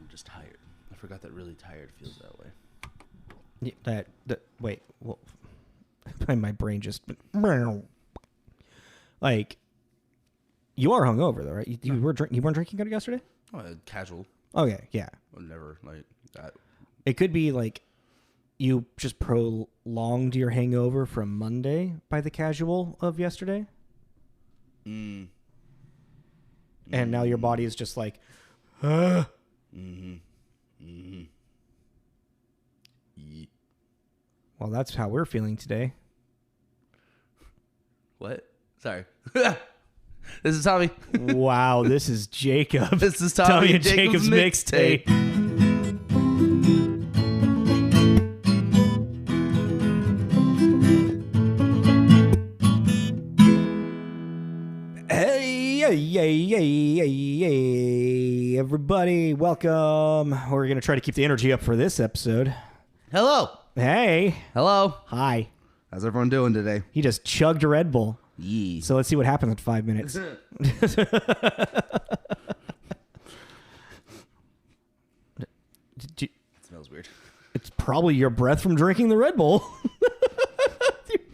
just tired. I forgot that really tired feels that way. Yeah, wait. Well, my brain just like you are hungover though, right? You weren't drinking yesterday. Oh, casual. Okay, yeah. Never like that. It could be like you just prolonged your hangover from Monday by the casual of yesterday. And now your body is just like, yeah. Well, that's how we're feeling today. What? Sorry. This is Tommy. Wow, this is Jacob. This is Tommy and Jacob's mixtape. Hey, everybody. Welcome. We're going to try to keep the energy up for this episode. Hello. Hey. Hello. Hi. How's everyone doing today? He just chugged a Red Bull. Yeah. So let's see what happens in 5 minutes. It smells weird. It's probably your breath from drinking the Red Bull.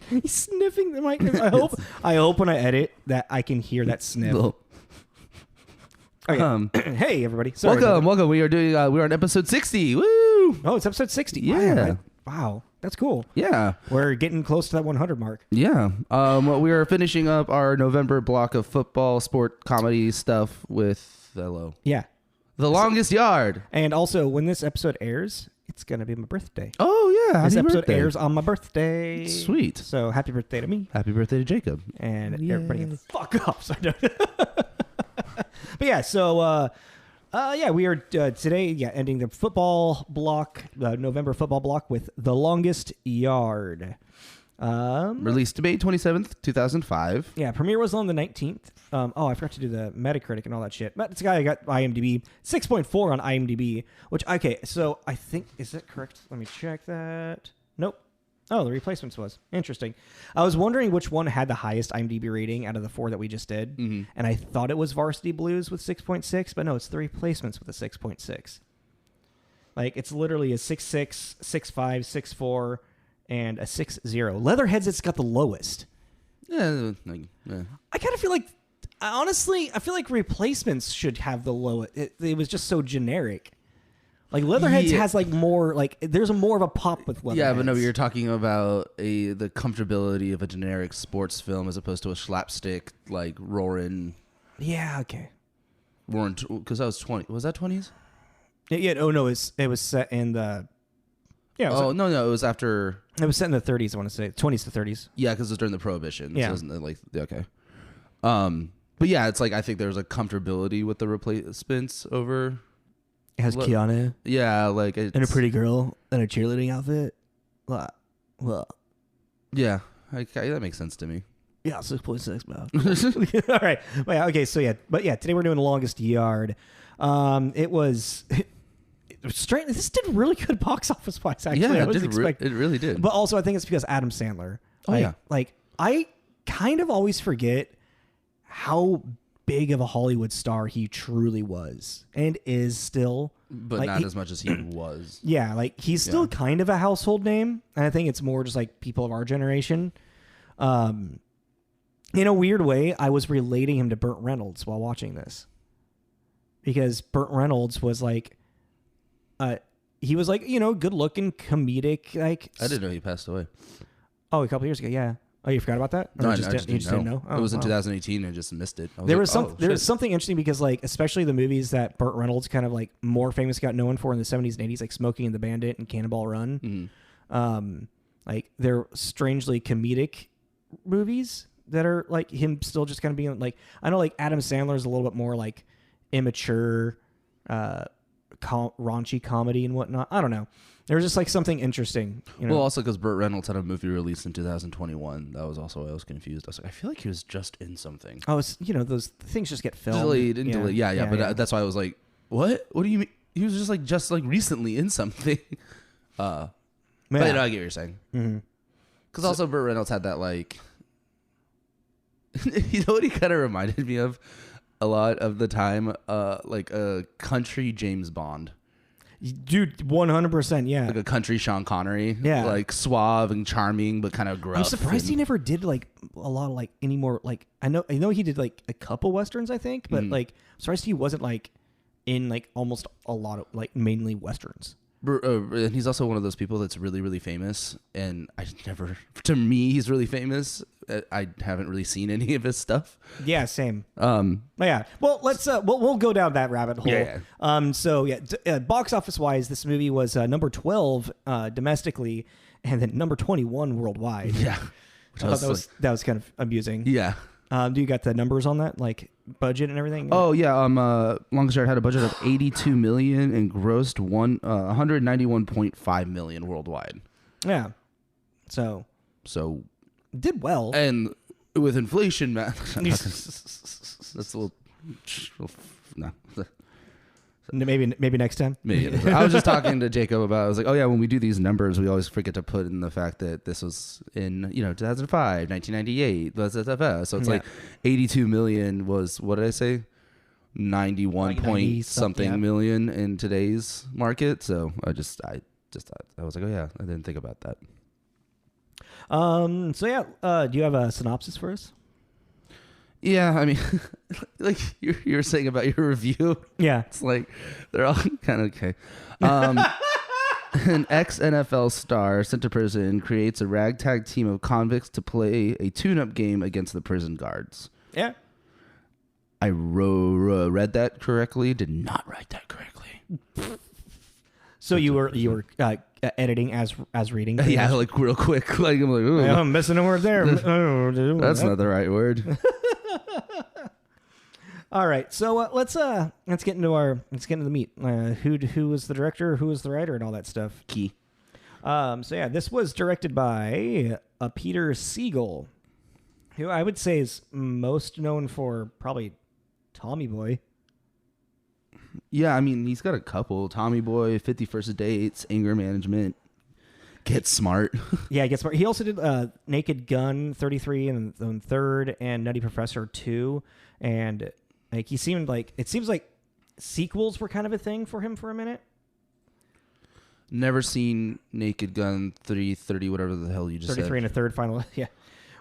He's sniffing the mic. I hope when I edit that I can hear that sniff. Okay. Hey, everybody. Sorry, welcome. We are doing. We're on episode 60. Woo! Oh, it's episode 60. Yeah. Wow. That's cool. Yeah. We're getting close to that 100 mark. Yeah. We are finishing up our November block of football, sport, comedy stuff with Yeah. The Longest Yard. And also, when this episode airs, it's going to be my birthday. Oh, yeah. This Happy episode birthday. airs on my birthday. Sweet. So, happy birthday to me. Happy birthday to Jacob. And Yay. everybody can fuck off. But yeah, so... we are today, ending the football block, November football block with The Longest Yard. Released May 27th, 2005. Yeah, premiere was on the 19th. I forgot to do the Metacritic and all that shit. But this guy got IMDb, 6.4 on IMDb, which, okay, so I think, is that correct? Let me check that. Nope. Oh, the Replacements was. Interesting. I was wondering which one had the highest IMDb rating out of the four that we just did. Mm-hmm. And I thought it was Varsity Blues with 6.6, but no, it's the Replacements with a 6.6. Like, it's literally a 6.6, 6.5, 6.4, and a 6.0. Leatherheads, it's got the lowest. Yeah. I kind of feel like, honestly, I feel like Replacements should have the lowest. It was just so generic. Like, Leatherheads has, like, more, like, there's more of a pop with Leatherheads. Yeah, but no, you're talking about the comfortability of a generic sports film as opposed to a slapstick, like, roaring. Yeah, okay. Roaring, because that was 20. Was that 20s? Yeah, oh, no, it was set in the... Yeah. No, it was after... It was set in the 30s, I want to say. 20s to 30s. Yeah, because it was during the Prohibition. Yeah. So isn't it like, okay. But yeah, it's like, I think there's a comfortability with the Replacements over... It has Keanu. Yeah, like... And a pretty girl in a cheerleading outfit. Well. Yeah, that makes sense to me. Yeah, 6.6, man. All right. Well, yeah, okay, so yeah. But yeah, today we're doing The Longest Yard. It was strange. This did really good box office wise, actually. Yeah, I was expecting. It really did. But also, I think it's because Adam Sandler. Yeah. Like, I kind of always forget how big of a Hollywood star he truly was and is still. But like, not as much as he was. Yeah, like he's still kind of a household name. And I think it's more just like people of our generation. In a weird way, I was relating him to Burt Reynolds while watching this. Because Burt Reynolds was like, he was like, good looking, comedic. Like, I didn't know he passed away. Oh, a couple years ago, yeah. Oh, you forgot about that? Or no, I just didn't know. Oh, it was in 2018 and I just missed it. There was something interesting because, like, especially the movies that Burt Reynolds kind of like more famous got known for in the 70s and 80s, like Smokey and the Bandit and Cannonball Run. Mm-hmm. Like, they're strangely comedic movies that are like him still just kind of being like, I know like Adam Sandler is a little bit more like immature, raunchy comedy and whatnot. I don't know. There was just like something interesting. Well, also because Burt Reynolds had a movie released in 2021. That was also why I was confused. I was like, I feel like he was just in something. Oh, those things just get filmed. Delayed. Yeah. But that's why I was like, what? What do you mean? He was just like recently in something. But I get what you're saying. Because also Burt Reynolds had that like, you know what he kind of reminded me of a lot of the time? Like a country James Bond. Dude, 100%, yeah. Like a country Sean Connery. Yeah. Like suave and charming, but kind of gruff. I'm surprised he never did like a lot of like any more like I know he did like a couple westerns, I think, but like I'm surprised he wasn't like in like almost a lot of like mainly westerns. And he's also one of those people that's really, really famous. And to me, he's really famous. I haven't really seen any of his stuff. Yeah, same. Yeah. Well, let's we'll go down that rabbit hole. Yeah. So yeah, box office wise, this movie was number 12 domestically, and then number 21 worldwide. Yeah. That was kind of amusing. Yeah. Do you got the numbers on that, like budget and everything? Oh yeah. Longest Yard had a budget of $82 million and grossed $191.5 million worldwide. Yeah. So did well. And with inflation, man, that's a little no. Maybe next time. Maybe. I was just talking to Jacob about. I was like, oh yeah, when we do these numbers, we always forget to put in the fact that this was in 2005, 1998. Blah, blah, blah, blah. So it's like 82 million was, what did I say? 91 point something million in today's market. So I just thought, I was like, oh yeah, I didn't think about that. So yeah, do you have a synopsis for us? Yeah, I mean, like you were saying about your review. Yeah. It's like they're all kind of okay. An ex-NFL star sent to prison creates a ragtag team of convicts to play a tune-up game against the prison guards. Yeah. I read that correctly. Did not write that correctly. So you were editing as reading. Yeah, like real quick. Like I'm like, ooh, I'm missing a word there. That's not the right word. All right, so let's get into the meat. Who was the director? Who was the writer? And all that stuff. Key. So yeah, this was directed by Peter Siegel, who I would say is most known for probably Tommy Boy. Yeah, I mean, he's got a couple. Tommy Boy, 50 First Dates, Anger Management, Get Smart. Yeah, Get Smart. He also did Naked Gun 33 and Third and Nutty Professor 2. And like it seems like sequels were kind of a thing for him for a minute. Never seen Naked Gun 330, whatever the hell you just 33 said. and a third final. Yeah.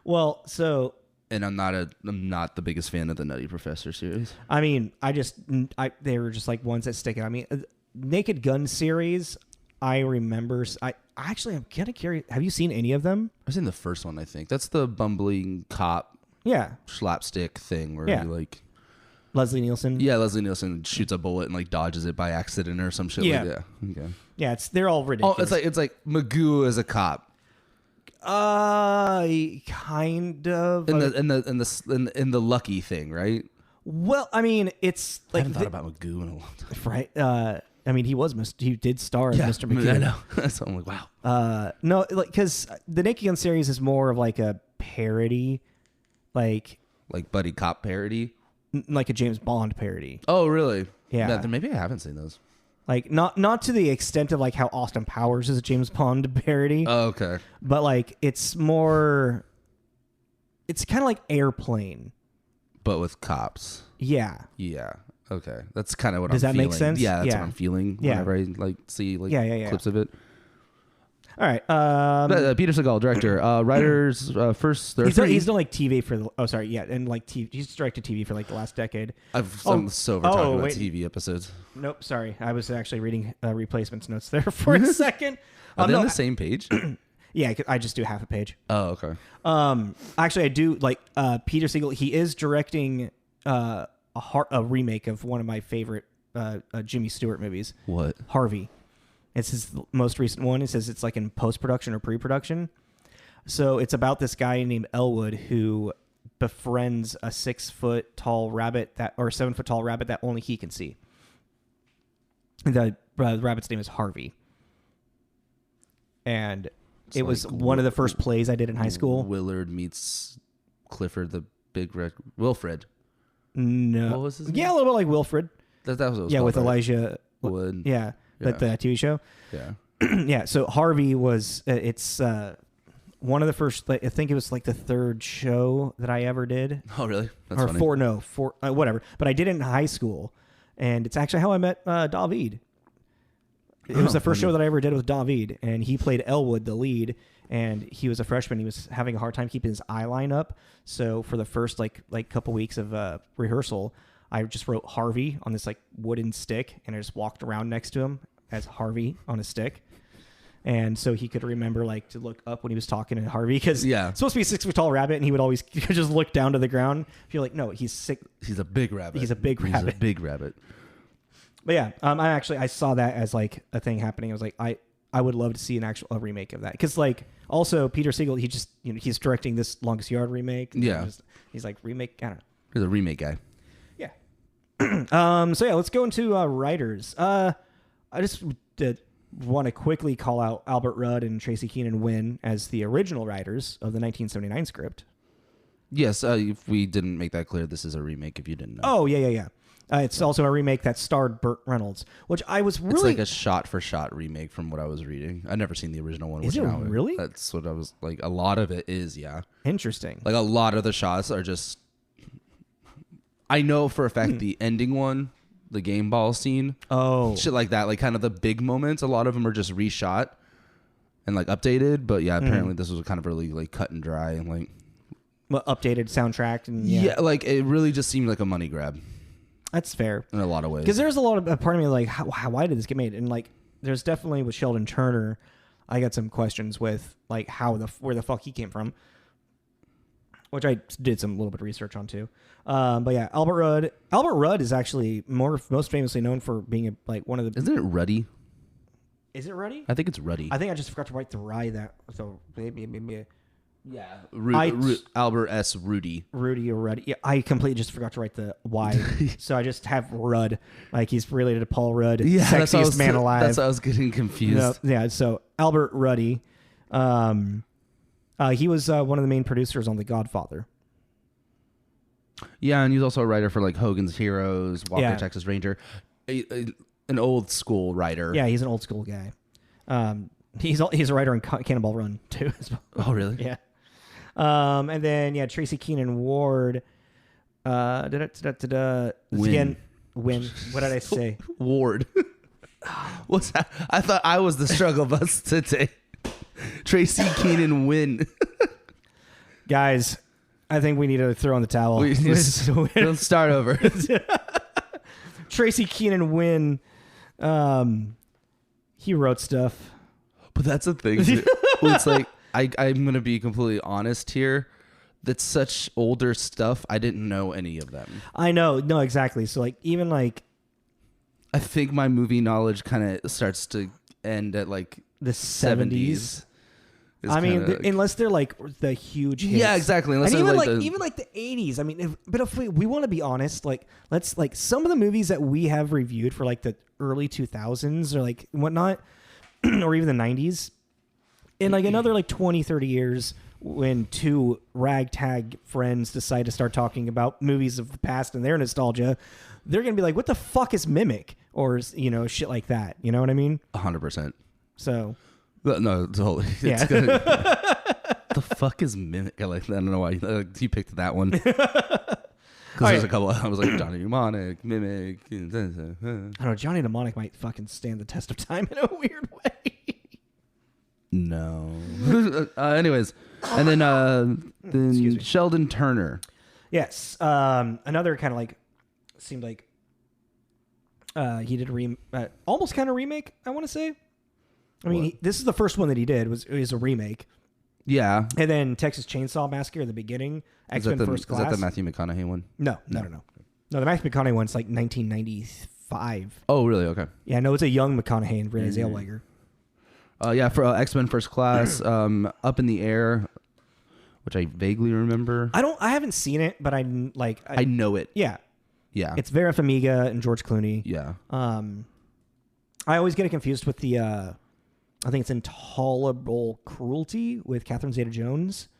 Well, so... And I'm not the biggest fan of the Nutty Professor series. I mean, they were just like ones that stick out. I mean, Naked Gun series, I remember. I'm kind of curious. Have you seen any of them? I've seen the first one, I think. That's the bumbling cop slapstick thing where he like... Leslie Nielsen? Yeah, Leslie Nielsen shoots a bullet and like dodges it by accident or some shit like that. Okay. Yeah, they're all ridiculous. Oh, it's like Magoo as a cop. Kind of. In the Lucky thing, right? Well, I mean, it's like I haven't thought about Magoo in a long time. Right. I mean, he did star as Mr. McKee. I know. So I'm like, wow. No, like because the Naked Gun series is more of like a parody, like buddy cop parody, like a James Bond parody. Oh, really? Yeah. Then maybe I haven't seen those. Like not to the extent of like how Austin Powers is a James Bond parody. Oh, okay. But like it's kind of like Airplane, but with cops. Yeah. Yeah. Okay. That's kind of what Does that feeling. make sense? Yeah, that's what I'm feeling whenever I like see clips of it. All right. Peter Segal, director. Writers, first... He's done like TV for... and like TV. He's directed TV for like the last decade. I'm so over talking about TV episodes. Nope, sorry. I was actually reading replacements notes there for a second. Are they on the same page? Yeah, I just do half a page. Oh, okay. Actually, I do like Peter Siegel. He is directing a remake of one of my favorite Jimmy Stewart movies. What? Harvey. It's his most recent one. It says it's like in post-production or pre-production. So it's about this guy named Elwood who befriends a 6-foot tall rabbit or 7-foot tall rabbit that only he can see. The rabbit's name is Harvey. And it was one of the first plays I did in high school. Willard meets Clifford the Big Red... Wilfred. No. What was his name? Yeah, a little bit like Wilfred. That was what it was yeah, called, with right? Elijah Wood. Yeah. Like the TV show. Yeah. Yeah. So Harvey was, it's one of the first, I think it was like the third show that I ever did. Oh, really? That's or funny. four, whatever. But I did it in high school. And it's actually how I met David. It was the first show that I ever did with David, and he played Elwood, the lead, and he was a freshman. He was having a hard time keeping his eye line up. So for the first like couple weeks of rehearsal, I just wrote Harvey on this like wooden stick, and I just walked around next to him as Harvey on a stick. And so he could remember like to look up when he was talking to Harvey, because it's supposed to be a 6 foot tall rabbit, and he would always just look down to the ground. If you're like, no, he's sick. He's a big rabbit. He's a big rabbit. He's a big rabbit. But yeah, I saw that as like a thing happening. I was like, I would love to see a remake of that, because like also Peter Siegel, he just he's directing this Longest Yard remake. Yeah, he's like remake. I don't know. He's a remake guy. Yeah. So yeah, let's go into writers. I just want to quickly call out Albert Rudd and Tracy Keenan Wynn as the original writers of the 1979 script. Yes, if we didn't make that clear, this is a remake. If you didn't know. Oh yeah. It's also a remake that starred Burt Reynolds, which I was really... It's like a shot-for-shot remake from what I was reading. I've never seen the original one. Is it really? That's what I was... Like, a lot of it is, yeah. Interesting. Like, a lot of the shots are just... I know for a fact the ending one, the game ball scene... Oh. Shit like that. Like, kind of the big moments, a lot of them are just reshot and, like, updated. But, yeah, apparently this was kind of really, like, cut and dry and, like... Well, updated soundtrack and... Yeah, like, it really just seemed like a money grab. That's fair. In a lot of ways. Because there's a lot of a part of me like, why did this get made? And like, there's definitely with Sheldon Turner, I got some questions with like where the fuck he came from, which I did some little bit of research on too. But yeah, Albert Rudd. Albert Rudd is actually most famously known for being one of the. Isn't it Ruddy? Is it Ruddy? I think it's Ruddy. I think I just forgot to write the rye that. So maybe. Yeah, Albert S. Rudy or Ruddy. Yeah, I completely just forgot to write the Y, so I just have Rudd, like he's related to Paul Rudd, sexiest man alive. That's why I was getting confused. Yeah, so Albert Ruddy, he was one of the main producers on The Godfather. Yeah, and he's also a writer for like Hogan's Heroes, Walker Texas Ranger, an old school writer. Yeah, he's an old school guy. He's a writer in Cannonball Run too. As well. Oh, really? Yeah. And then Tracy Keenan Ward. Again, Win. What did I say? Ward. What's that? I thought I was the struggle bus today. Tracy Keenan Wynn. Guys, I think we need to throw in the towel. Let's start over. Tracy Keenan Wynn. He wrote stuff. But that's the thing. It's like I'm going to be completely honest here. That's such older stuff. I didn't know any of them. I know. No, exactly. So like even like I think my movie knowledge kind of starts to end at like the 70s. I mean, unless they're like the huge hits. Yeah, exactly. Unless and even even like the 80s. I mean, but if we want to be honest, like let's like some of the movies that we have reviewed for like the early 2000s or like whatnot, or even the 90s, in like another like 20, 30 years, when two ragtag friends decide to start talking about movies of the past and their nostalgia, they're going to be like, what the fuck is Mimic? Or, shit like that. You know what I mean? 100%. So... No, totally. Yeah. The fuck is Mimic? I don't know why you picked that one. Because there's a couple. I was like Johnny Mnemonic, Mimic. I don't know. Johnny Mnemonic might fucking stand the test of time in a weird way. No. Anyways, and then Sheldon Turner. Yes. Another kind of like seemed like he did almost kind of remake. I want to say. I mean, this is the first one that he did. It was a remake. Yeah. And then Texas Chainsaw Massacre at the beginning. X-Men First Class. Is that the Matthew McConaughey one? No. No, the Matthew McConaughey one's like 1995. Oh, really? Okay. Yeah, no, it's a young McConaughey and Renee Zellweger. Yeah, for X-Men First Class, Up in the Air, which I vaguely remember. I haven't seen it, but I know it. Yeah. Yeah. It's Vera Farmiga and George Clooney. Yeah. I always get it confused with the I think it's Intolerable Cruelty with Catherine Zeta-Jones,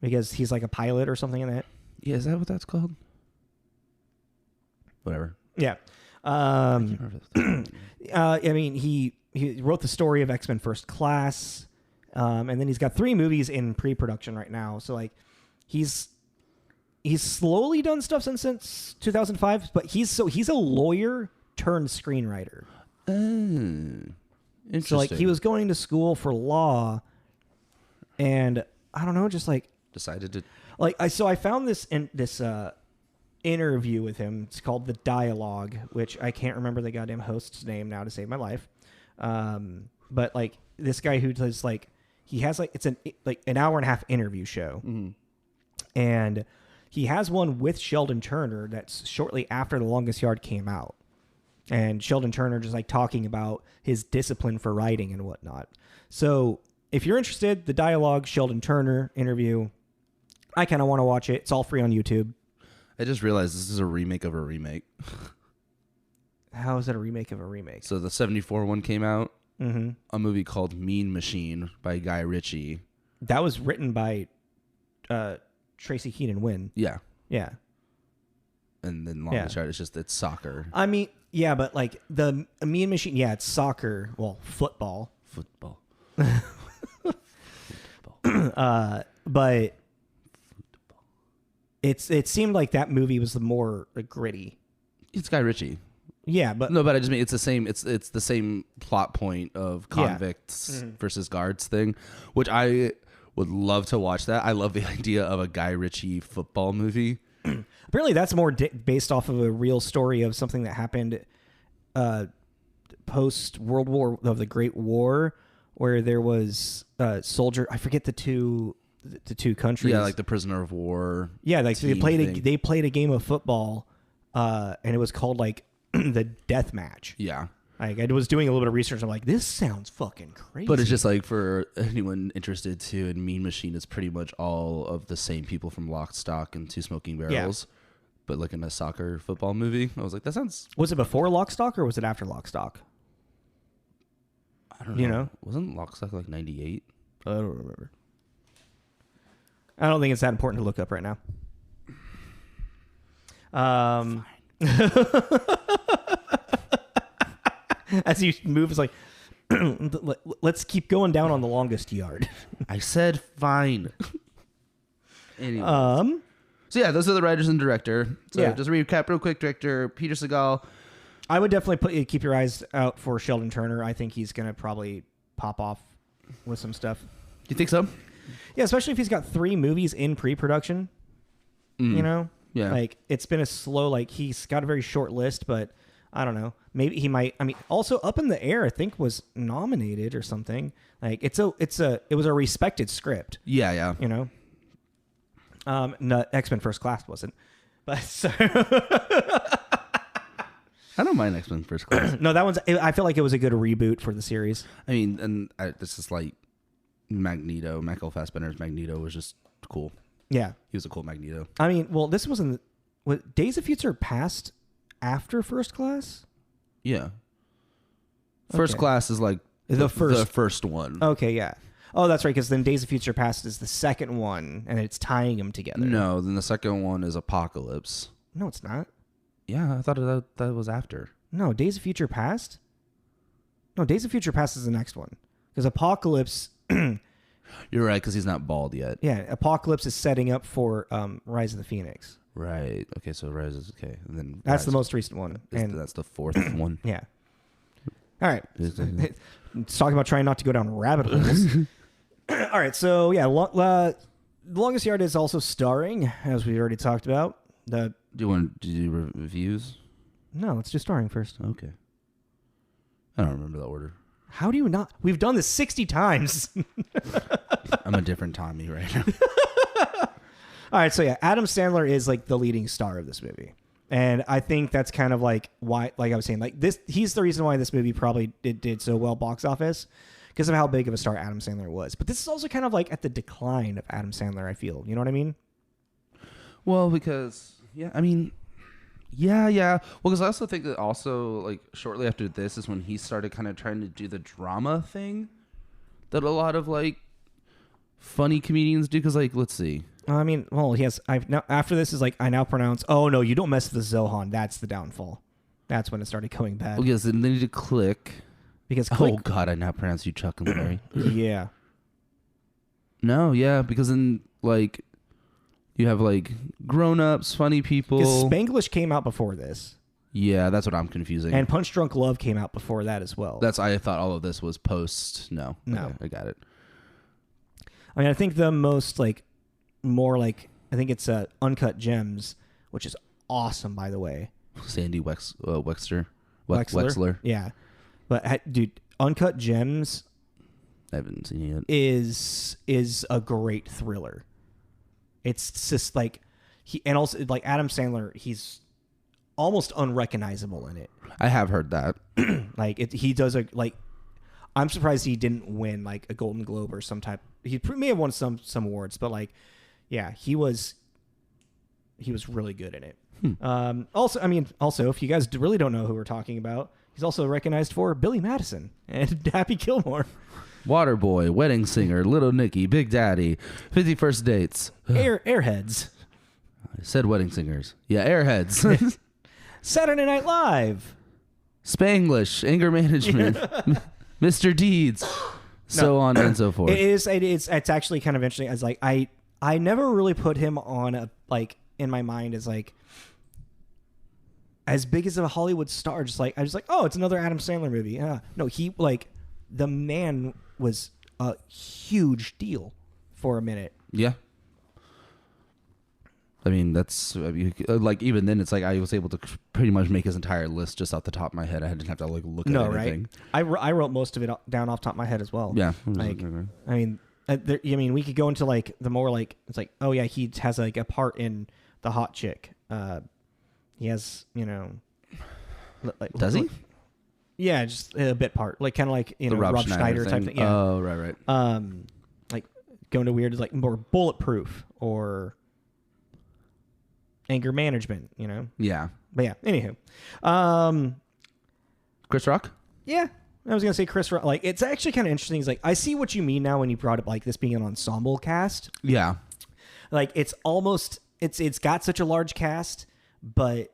because he's like a pilot or something in that. Yeah, is that what that's called? Whatever. Yeah. I mean, he wrote the story of X-Men First Class, and then he's got 3 movies in pre-production right now. So like, he's slowly done stuff since 2005, but he's a lawyer turned screenwriter. Interesting. So like he was going to school for law, and I don't know, just like decided to like I found this interview with him. It's called The Dialogue, which I can't remember the goddamn host's name now to save my life. But like this guy who does like he has like it's an hour and a half interview show, and he has one with Sheldon Turner that's shortly after The Longest Yard came out. And Sheldon Turner just like talking about his discipline for writing and whatnot. So if you're interested, The Dialogue, Sheldon Turner interview, I kind of want to watch it. It's all free on YouTube. I just realized this is a remake of a remake. How is it a remake of a remake? So the 74 one came out. Mm-hmm. A movie called Mean Machine by Guy Ritchie. That was written by Tracy Keenan Wynn. Yeah. Yeah. And then Longest Yard, it's soccer. I mean, yeah, but like the Mean Machine, yeah, it's soccer. Well, football. Football. But it seemed like that movie was the more gritty. It's Guy Ritchie. Yeah, but no, but I just mean it's the same. It's the same plot point of convicts versus guards thing, which I would love to watch. That I love the idea of a Guy Ritchie football movie. Apparently, that's more based off of a real story of something that happened post World War of the Great War, where there was a soldier. I forget the two countries. Yeah, like the prisoner of war. Yeah, like they played a game of football, and it was called like the death match. Yeah. Like I was doing a little bit of research. I'm like, this sounds fucking crazy. But it's just like for anyone interested too, and Mean Machine is pretty much all of the same people from Lock, Stock, and Two Smoking Barrels. Yeah. But like in a soccer football movie. I was like, that sounds... Was it before Lock, Stock or was it after Lock, Stock? I don't know. You know? Wasn't Lock, Stock like 98? I don't remember. I don't think it's that important to look up right now. As you move, it's like, let's keep going down on The Longest Yard. I said fine. Anyway. So yeah, those are the writers and director. So just recap real quick. Director Peter Segal. I would definitely keep your eyes out for Sheldon Turner. I think he's going to probably pop off with some stuff. You think so? Yeah, especially if he's got 3 movies in pre-production. You know? Yeah. Like, it's been a slow, like, he's got a very short list, but I don't know. Maybe he might, I mean, also Up in the Air, I think, was nominated or something. Like, it was a respected script. Yeah, yeah. You know? No, X-Men First Class wasn't. But, so... I don't mind X-Men First Class. No, that one's, I feel like it was a good reboot for the series. I mean, and this is like Magneto. Michael Fassbender's Magneto was just cool. Yeah. He was a cool Magneto. I mean, well, this wasn't... Days of Future Past after First Class? Yeah. First Class is like the first one. Okay, yeah. Oh, that's right, because then Days of Future Past is the second one, and it's tying them together. No, then the second one is Apocalypse. No, it's not. Yeah, I thought that was after. No, Days of Future Past? No, Days of Future Past is the next one. Because Apocalypse... You're right, because he's not bald yet. Yeah, Apocalypse is setting up for Rise of the Phoenix. Right. Okay, so Rise is... Okay, and then... That's the most recent one. And that's the fourth one. Yeah. All right. Let's talk about trying not to go down rabbit holes. All right, so yeah, The Longest Yard is also starring, as we already talked about. Do you want to do reviews? No, let's do starring first. Okay. I don't remember the order. How do you not? We've done this 60 times. I'm a different Tommy right now. All right, so yeah, Adam Sandler is like the leading star of this movie. And I think that's kind of like why, like I was saying, like this, he's the reason why this movie probably did so well box office, because of how big of a star Adam Sandler was. But this is also kind of like at the decline of Adam Sandler, I feel. You know what I mean? Well, because, yeah, I mean, yeah. Well, because I also think that also, like, shortly after this is when he started kind of trying to do the drama thing that a lot of, like, funny comedians do. Because, like, let's see. I mean, well, he has. After this is like, I now pronounce, oh, no, you don't mess with the Zohan. That's the downfall. That's when it started going bad. Well, yes, and then you did Click. Because Click. Oh, God, I now pronounce you Chuck and Larry. Yeah. No, yeah, because then, like... You have, like, grown-ups, funny people. Because Spanglish came out before this. Yeah, that's what I'm confusing. And Punch Drunk Love came out before that as well. I thought all of this was post. No. Okay, I got it. I mean, I think the most like more like I think it's Uncut Gems, which is awesome, by the way. Sandy Wexler. Yeah, but dude, Uncut Gems. I haven't seen it yet. Is a great thriller. It's just like and also like Adam Sandler, he's almost unrecognizable in it. I have heard that. He does I'm surprised he didn't win like a Golden Globe or some type. He may have won some awards, but like, yeah, he was really good in it. Also, if you guys really don't know who we're talking about, he's also recognized for Billy Madison and Happy Gilmore. Waterboy, Wedding Singer, Little Nicky, Big Daddy, 50 First Dates. Airheads. I said Wedding Singers. Yeah, Airheads. Saturday Night Live. Spanglish, Anger Management, Mr. Deeds, so on and so forth. It's actually kind of interesting. As like I never really put him on in my mind as like as big as a Hollywood star. Just like I was like, oh, it's another Adam Sandler movie. No, he the man was a huge deal for a minute. Yeah. I mean, even then, it's like I was able to pretty much make his entire list just off the top of my head. I didn't have to look at anything. Right? I wrote most of it down off the top of my head as well. Yeah. We could go into like the more like it's like, oh yeah, he has like a part in The Hot Chick. He has does he? Yeah, just a bit part, like kind of like the Rob Schneider type thing. Yeah. Oh, right. Like going to weird is like more Bulletproof or Anger Management, Yeah. But yeah, anywho. Chris Rock? Yeah. I was going to say Chris Rock. Like, it's actually kind of interesting. It's like, I see what you mean now when you brought up like this being an ensemble cast. Yeah. Like, it's almost, it's got such a large cast, but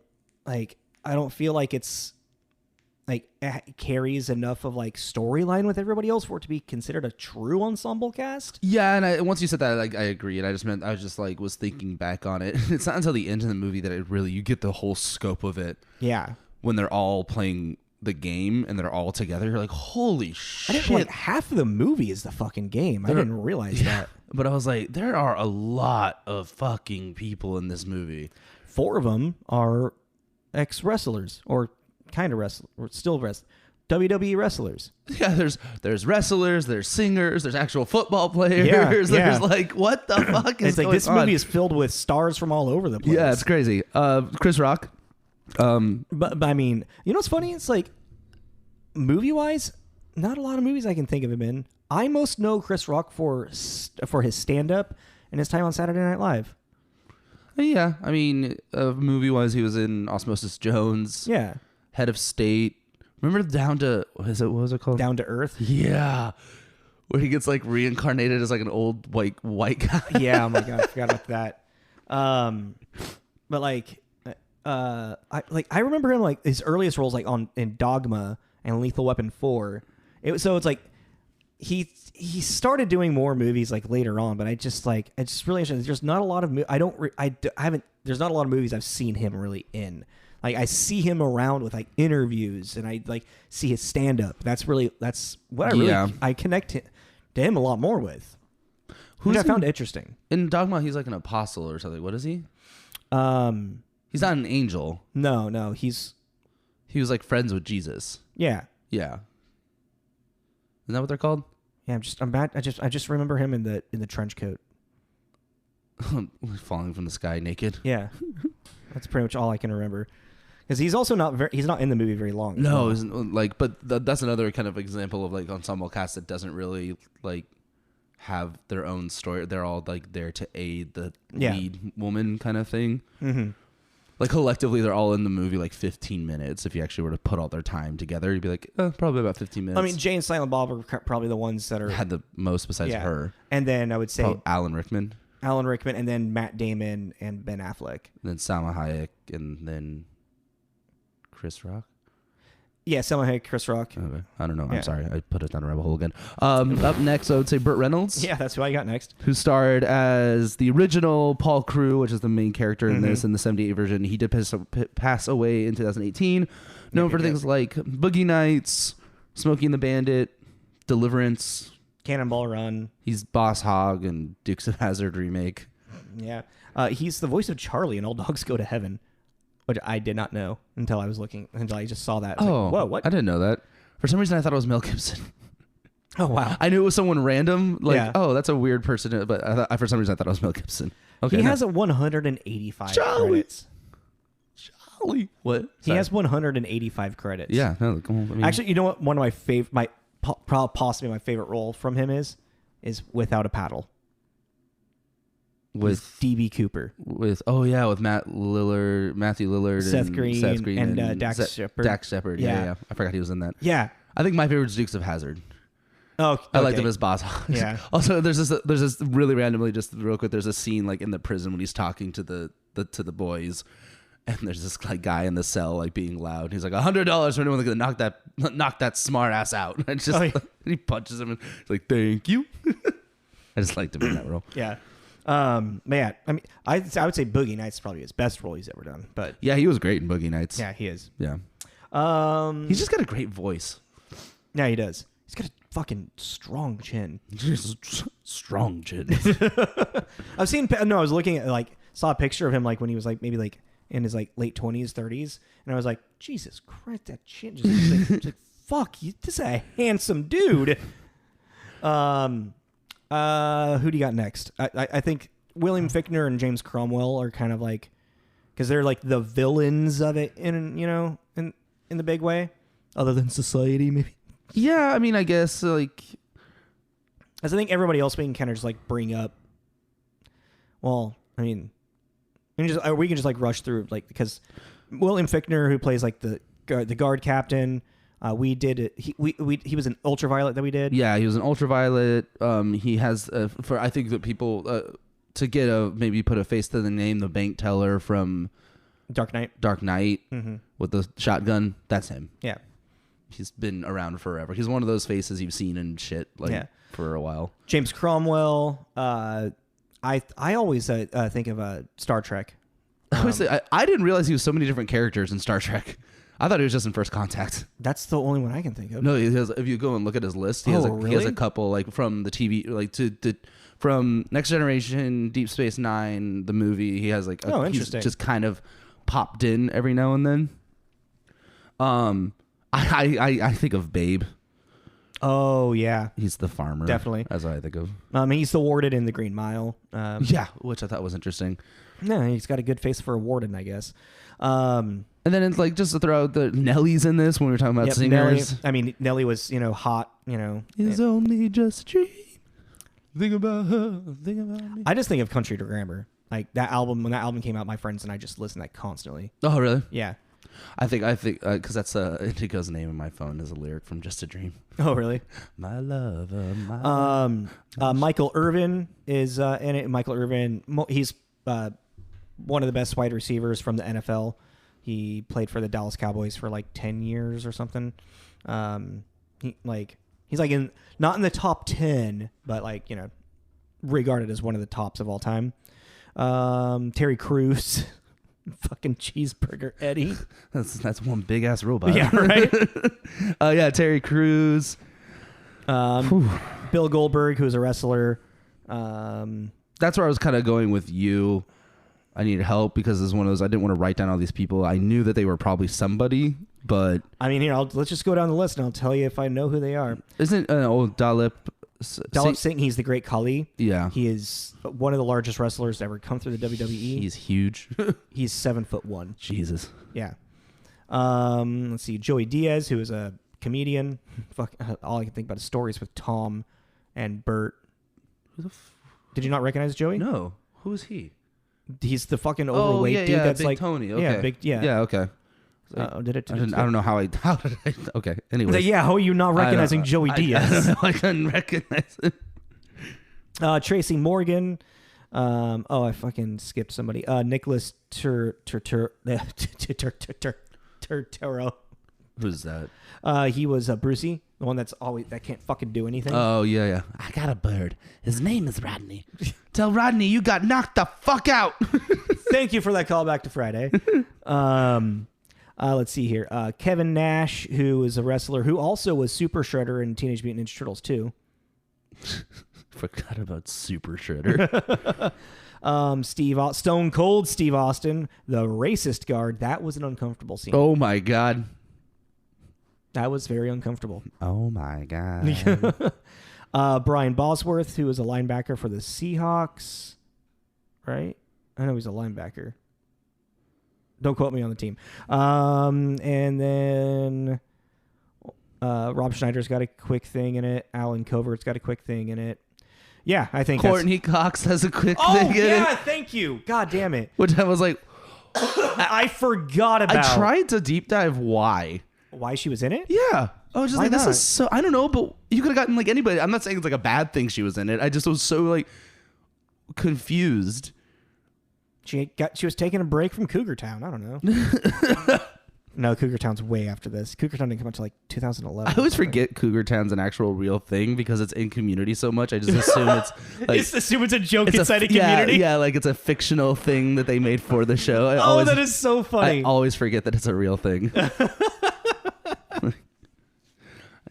like, I don't feel like it's like it carries enough of like storyline with everybody else for it to be considered a true ensemble cast. Yeah, and once you said that, I agree, and I was thinking back on it. It's not until the end of the movie that you get the whole scope of it. Yeah, when they're all playing the game and they're all together, you're like, holy shit! I didn't half of the movie is the fucking game. I didn't realize that. But I was like, there are a lot of fucking people in this movie. 4 of them are ex-wrestlers or kind of wrestlers, or still WWE wrestlers. Yeah, there's wrestlers, there's singers, there's actual football players. Yeah. There's like, what the fuck is it's like going this on? movie is filled with stars from all over the place. Yeah, it's crazy. Chris Rock. But I mean, you know what's funny? It's like movie wise, not a lot of movies I can think of him in. I most know Chris Rock for his stand up and his time on Saturday Night Live. Yeah, I mean, movie wise, he was in Osmosis Jones. Yeah. Head of State. Remember what was it called? Down to Earth? Yeah. Where he gets like reincarnated as like an old white guy. Yeah, oh my god, I forgot about that. But like I remember him like his earliest roles like in Dogma and Lethal Weapon 4. It's like he started doing more movies like later on, but it's just really interesting. There's not a lot of there's not a lot of movies I've seen him really in. Like I see him around with like interviews, and I like see his stand up. That's what I connect to him a lot more with. Which I found interesting. In Dogma, he's like an apostle or something. What is he? He's not an angel. No, he was like friends with Jesus. Yeah. Yeah. Isn't that what they're called? Yeah, I just remember him in the trench coat. Falling from the sky naked. Yeah. That's pretty much all I can remember. Because he's also he's not in the movie very long. No, that's another kind of example of like ensemble cast that doesn't really like have their own story. They're all like there to aid the lead woman kind of thing. Mm-hmm. Like collectively, they're all in the movie like 15 minutes. If you actually were to put all their time together, you'd be like, probably about 15 minutes. I mean, Jay and Silent Bob are probably the ones that had the most besides her. And then I would say Alan Rickman, and then Matt Damon and Ben Affleck. And then Salma Hayek, and then Chris Rock. Yeah, Selma Hayek, Chris Rock. Okay. I don't know. Yeah. I'm sorry. I put it down a rabbit hole again. Up next, I would say Burt Reynolds. Yeah, that's who I got next. Who starred as the original Paul Crewe, which is the main character in this, in the 78 version. He did pass away in 2018. Known for things like Boogie Nights, Smokey and the Bandit, Deliverance, Cannonball Run. He's Boss Hogg and Dukes of Hazzard remake. Yeah. He's the voice of Charlie in All Dogs Go to Heaven, which I did not know until I just saw that. Like, whoa, what? I didn't know that. For some reason, I thought it was Mel Gibson. Oh, wow. I knew it was someone random. Like, Yeah. oh, that's a weird person. But for some reason, I thought it was Mel Gibson. Okay, He has a 185 Charlie. credits. Charlie. What? He has 185 credits. Yeah. No, I mean, Actually, you know what? One of my possibly my favorite role from him is Without a Paddle. with DB Cooper. with Matthew Lillard, Seth Green, and Dax Shepard. Dax Shepard. Yeah. I forgot he was in that. Yeah. I think my favorite is Dukes of Hazzard. Oh, okay. I liked him as Boss Hogg. Yeah. Also, there's this really randomly, just real quick. There's a scene like in the prison when he's talking to the boys, and there's this like guy in the cell like being loud. He's like $100 for anyone that's gonna knock that smart ass out. And just he punches him and he's like, thank you. I just liked him in that role. Yeah. Man, I mean, I would say Boogie Nights is probably his best role he's ever done. But Yeah, he was great in Boogie Nights. yeah, he is. Yeah. He's just got a great voice. Yeah, he does. He's got a fucking strong chin. Strong chin. I was looking at saw a picture of him like when he was like maybe like in his like late 20s, 30s, and I was like, Jesus Christ, that chin just like, fuck, this is a handsome dude. Who do you got next? I think William Fichtner and James Cromwell are kind of like, because they're like the villains of it in the big way, other than Society maybe. Yeah, I mean, I guess like, As I think everybody else we can kind of just like bring up. Well, I mean, we can just like rush through like, because William Fichtner, who plays like the guard captain. We did it. He was an Ultraviolet that we did. Yeah, he was an Ultraviolet. He has for I think that people to get maybe put a face to the name, the bank teller from Dark Knight with the shotgun. That's him. Yeah, he's been around forever. He's one of those faces you've seen in shit for a while. James Cromwell. I always think of Star Trek. I didn't realize he was so many different characters in Star Trek. I thought he was just in First Contact. That's the only one I can think of. No, he has, if you go and look at his list, he has a couple like from the TV, like from Next Generation, Deep Space Nine, the movie. He has like interesting. He's just kind of popped in every now and then. I think of Babe. Oh yeah, he's the farmer. Definitely, that's what I think of. He's the warden in the Green Mile. Which I thought was interesting. No, he's got a good face for a warden, I guess. And then it's like just to throw out the Nellie's in this when we were talking about singers. Nelly was hot. It's only just a dream. Think about her. Think about me. I just think of Country to Grammar. Like that album, when that album came out, my friends and I just listened to that constantly. Oh really? Yeah. I think because that's Indigo's name in my phone is a lyric from Just a Dream. Oh really? My lover, my Michael Irvin is in it. Michael Irvin, he's one of the best wide receivers from the NFL. He played for the Dallas Cowboys for like 10 years or something. He's like not in the top 10, but like, regarded as one of the tops of all time. Terry Crews, fucking Cheeseburger Eddie. That's one big ass robot. Yeah, right. Terry Crews. Bill Goldberg, who's a wrestler. That's where I was kind of going with you. I needed help because it's one of those, I didn't want to write down all these people. I knew that they were probably somebody, but I mean, let's just go down the list and I'll tell you if I know who they are. Isn't old Dalip Singh? He's the Great Khali. Yeah, he is one of the largest wrestlers to ever come through the WWE. He's huge. He's 7'1". Jesus. Yeah. Let's see, Joey Diaz, who is a comedian. Fuck, all I can think about is stories with Tom and Bert. Did you not recognize Joey? No. Who is he? He's the fucking overweight dude. That's Big like Tony. Okay. Yeah. Okay. Did it? I don't know how did I? Okay. Anyway. How are you not recognizing Joey Diaz? I don't know. I couldn't recognize it. Tracy Morgan. I fucking skipped somebody. Nicholas Turturro. Who's that? He was Brucey, the one that can't fucking do anything. Oh, yeah. I got a bird. His name is Rodney. Tell Rodney you got knocked the fuck out. Thank you for that callback to Friday. Let's see here. Kevin Nash, who is a wrestler who also was Super Shredder in Teenage Mutant Ninja Turtles 2. Forgot about Super Shredder. Stone Cold Steve Austin, the racist guard. That was an uncomfortable scene. Oh, my God. That was very uncomfortable. Oh, my God. Brian Bosworth, who was a linebacker for the Seahawks. Right? I know he's a linebacker. Don't quote me on the team. And then Rob Schneider's got a quick thing in it. Alan Covert's got a quick thing in it. Yeah, I think Courtney Cox has a quick thing in it. Oh, yeah, thank you. God damn it. Which I was like... I forgot about. I tried to deep dive why she was in it? Yeah. I was just Why like, this not? is so... I don't know, but you could have gotten like anybody. I'm not saying it's like a bad thing she was in it. I just was so like confused. She was taking a break from Cougar Town. I don't know. No, Cougar Town's way after this. Cougar Town didn't come out until like 2011. I always forget Cougar Town's an actual real thing because it's in Community so much. I just assume it's like... Just assume it's a joke inside a Community? Yeah, like it's a fictional thing that they made for the show. That is so funny. I always forget that it's a real thing.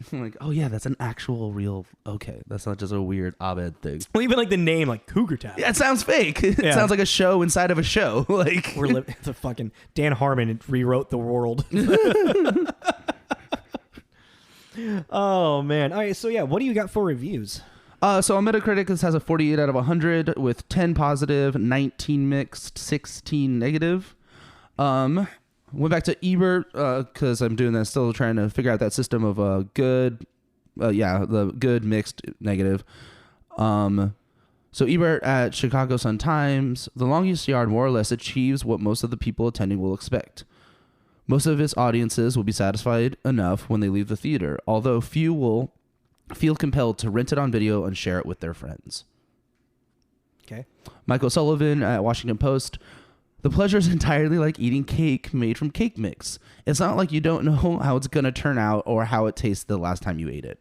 I'm like, oh yeah, that's an actual real... Okay, that's not just a weird Abed thing. Well, even like the name, like Cougar Town. Yeah, it sounds fake. It sounds like a show inside of a show. Like we're living... The fucking Dan Harmon rewrote the world. Oh, man. All right, so yeah, what do you got for reviews? So on Metacritic, this has a 48 out of 100 with 10 positive, 19 mixed, 16 negative. Went back to Ebert because I'm doing that, still trying to figure out that system of good, the good, mixed, negative. So Ebert at Chicago Sun-Times, The Longest Yard more or less achieves what most of the people attending will expect. Most of its audiences will be satisfied enough when they leave the theater, although few will feel compelled to rent it on video and share it with their friends. Okay. Michael Sullivan at Washington Post, the pleasure is entirely like eating cake made from cake mix. It's not like you don't know how it's going to turn out or how it tastes the last time you ate it.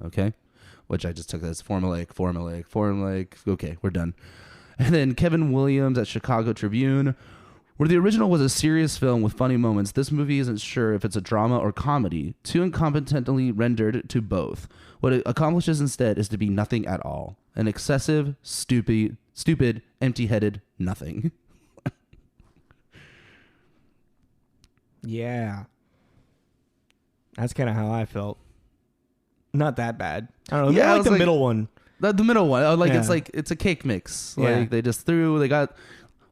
Okay? Which I just took as formulaic. Okay, we're done. And then Kevin Williams at Chicago Tribune, where the original was a serious film with funny moments, this movie isn't sure if it's a drama or comedy, too incompetently rendered to both. What it accomplishes instead is to be nothing at all. An excessive, stupid, empty-headed nothing. Yeah. That's kind of how I felt. Not that bad. I don't know. Yeah, I like the middle one. The middle one. It's a cake mix. Like they got a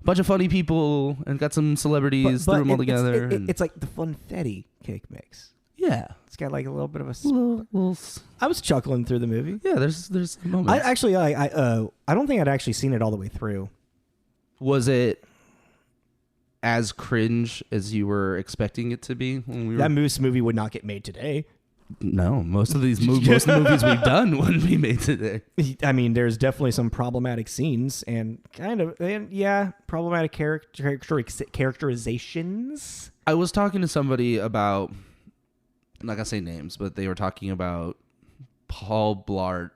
bunch of funny people and got some celebrities, threw them all together. It's like the funfetti cake mix. Yeah. It's got like a little bit of a... Little I was chuckling through the movie. Yeah, there's moments. I don't think I'd actually seen it all the way through. Was it as cringe as you were expecting it to be? That Moose movie would not get made today. No, most of the movies we've done wouldn't be made today. I mean, there's definitely some problematic scenes and problematic characterizations. I was talking to somebody about, I'm not gonna say names, but they were talking about Paul Blart,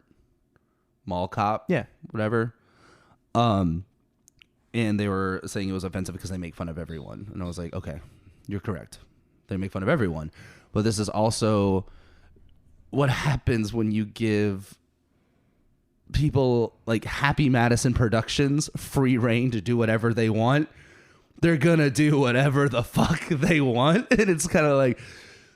Mall Cop, whatever. And they were saying it was offensive because they make fun of everyone. And I was like, okay, you're correct. They make fun of everyone. But this is also what happens when you give people like Happy Madison Productions free reign to do whatever they want. They're going to do whatever the fuck they want. And it's kind of like,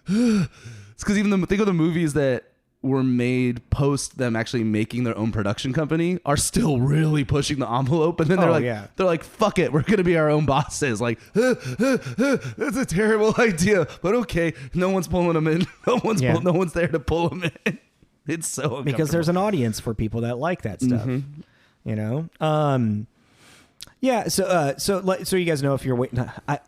it's because even think of the movies that were made post them actually making their own production company are still really pushing the envelope, and then they're like fuck it, we're gonna be our own bosses. Like that's a terrible idea, but okay, no one's pulling them in. No one's there to pull them in. It's so uncomfortable. Because there's an audience for people that like that stuff. You know. So you guys know, if you're waiting,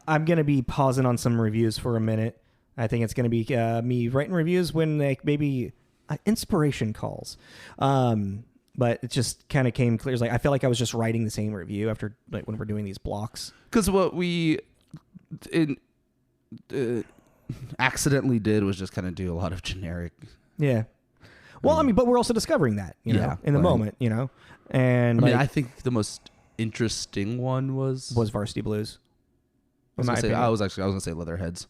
I'm gonna be pausing on some reviews for a minute. I think it's gonna be me writing reviews when maybe inspiration calls. But it just kind of came clear. It's like I feel like I was just writing the same review after, like, when we're doing these blocks. Because what accidentally did was just kind of do a lot of generic. Yeah. Well, I mean, but we're also discovering that, in the moment, And I think the most interesting one was Varsity Blues. I was gonna say Leatherheads.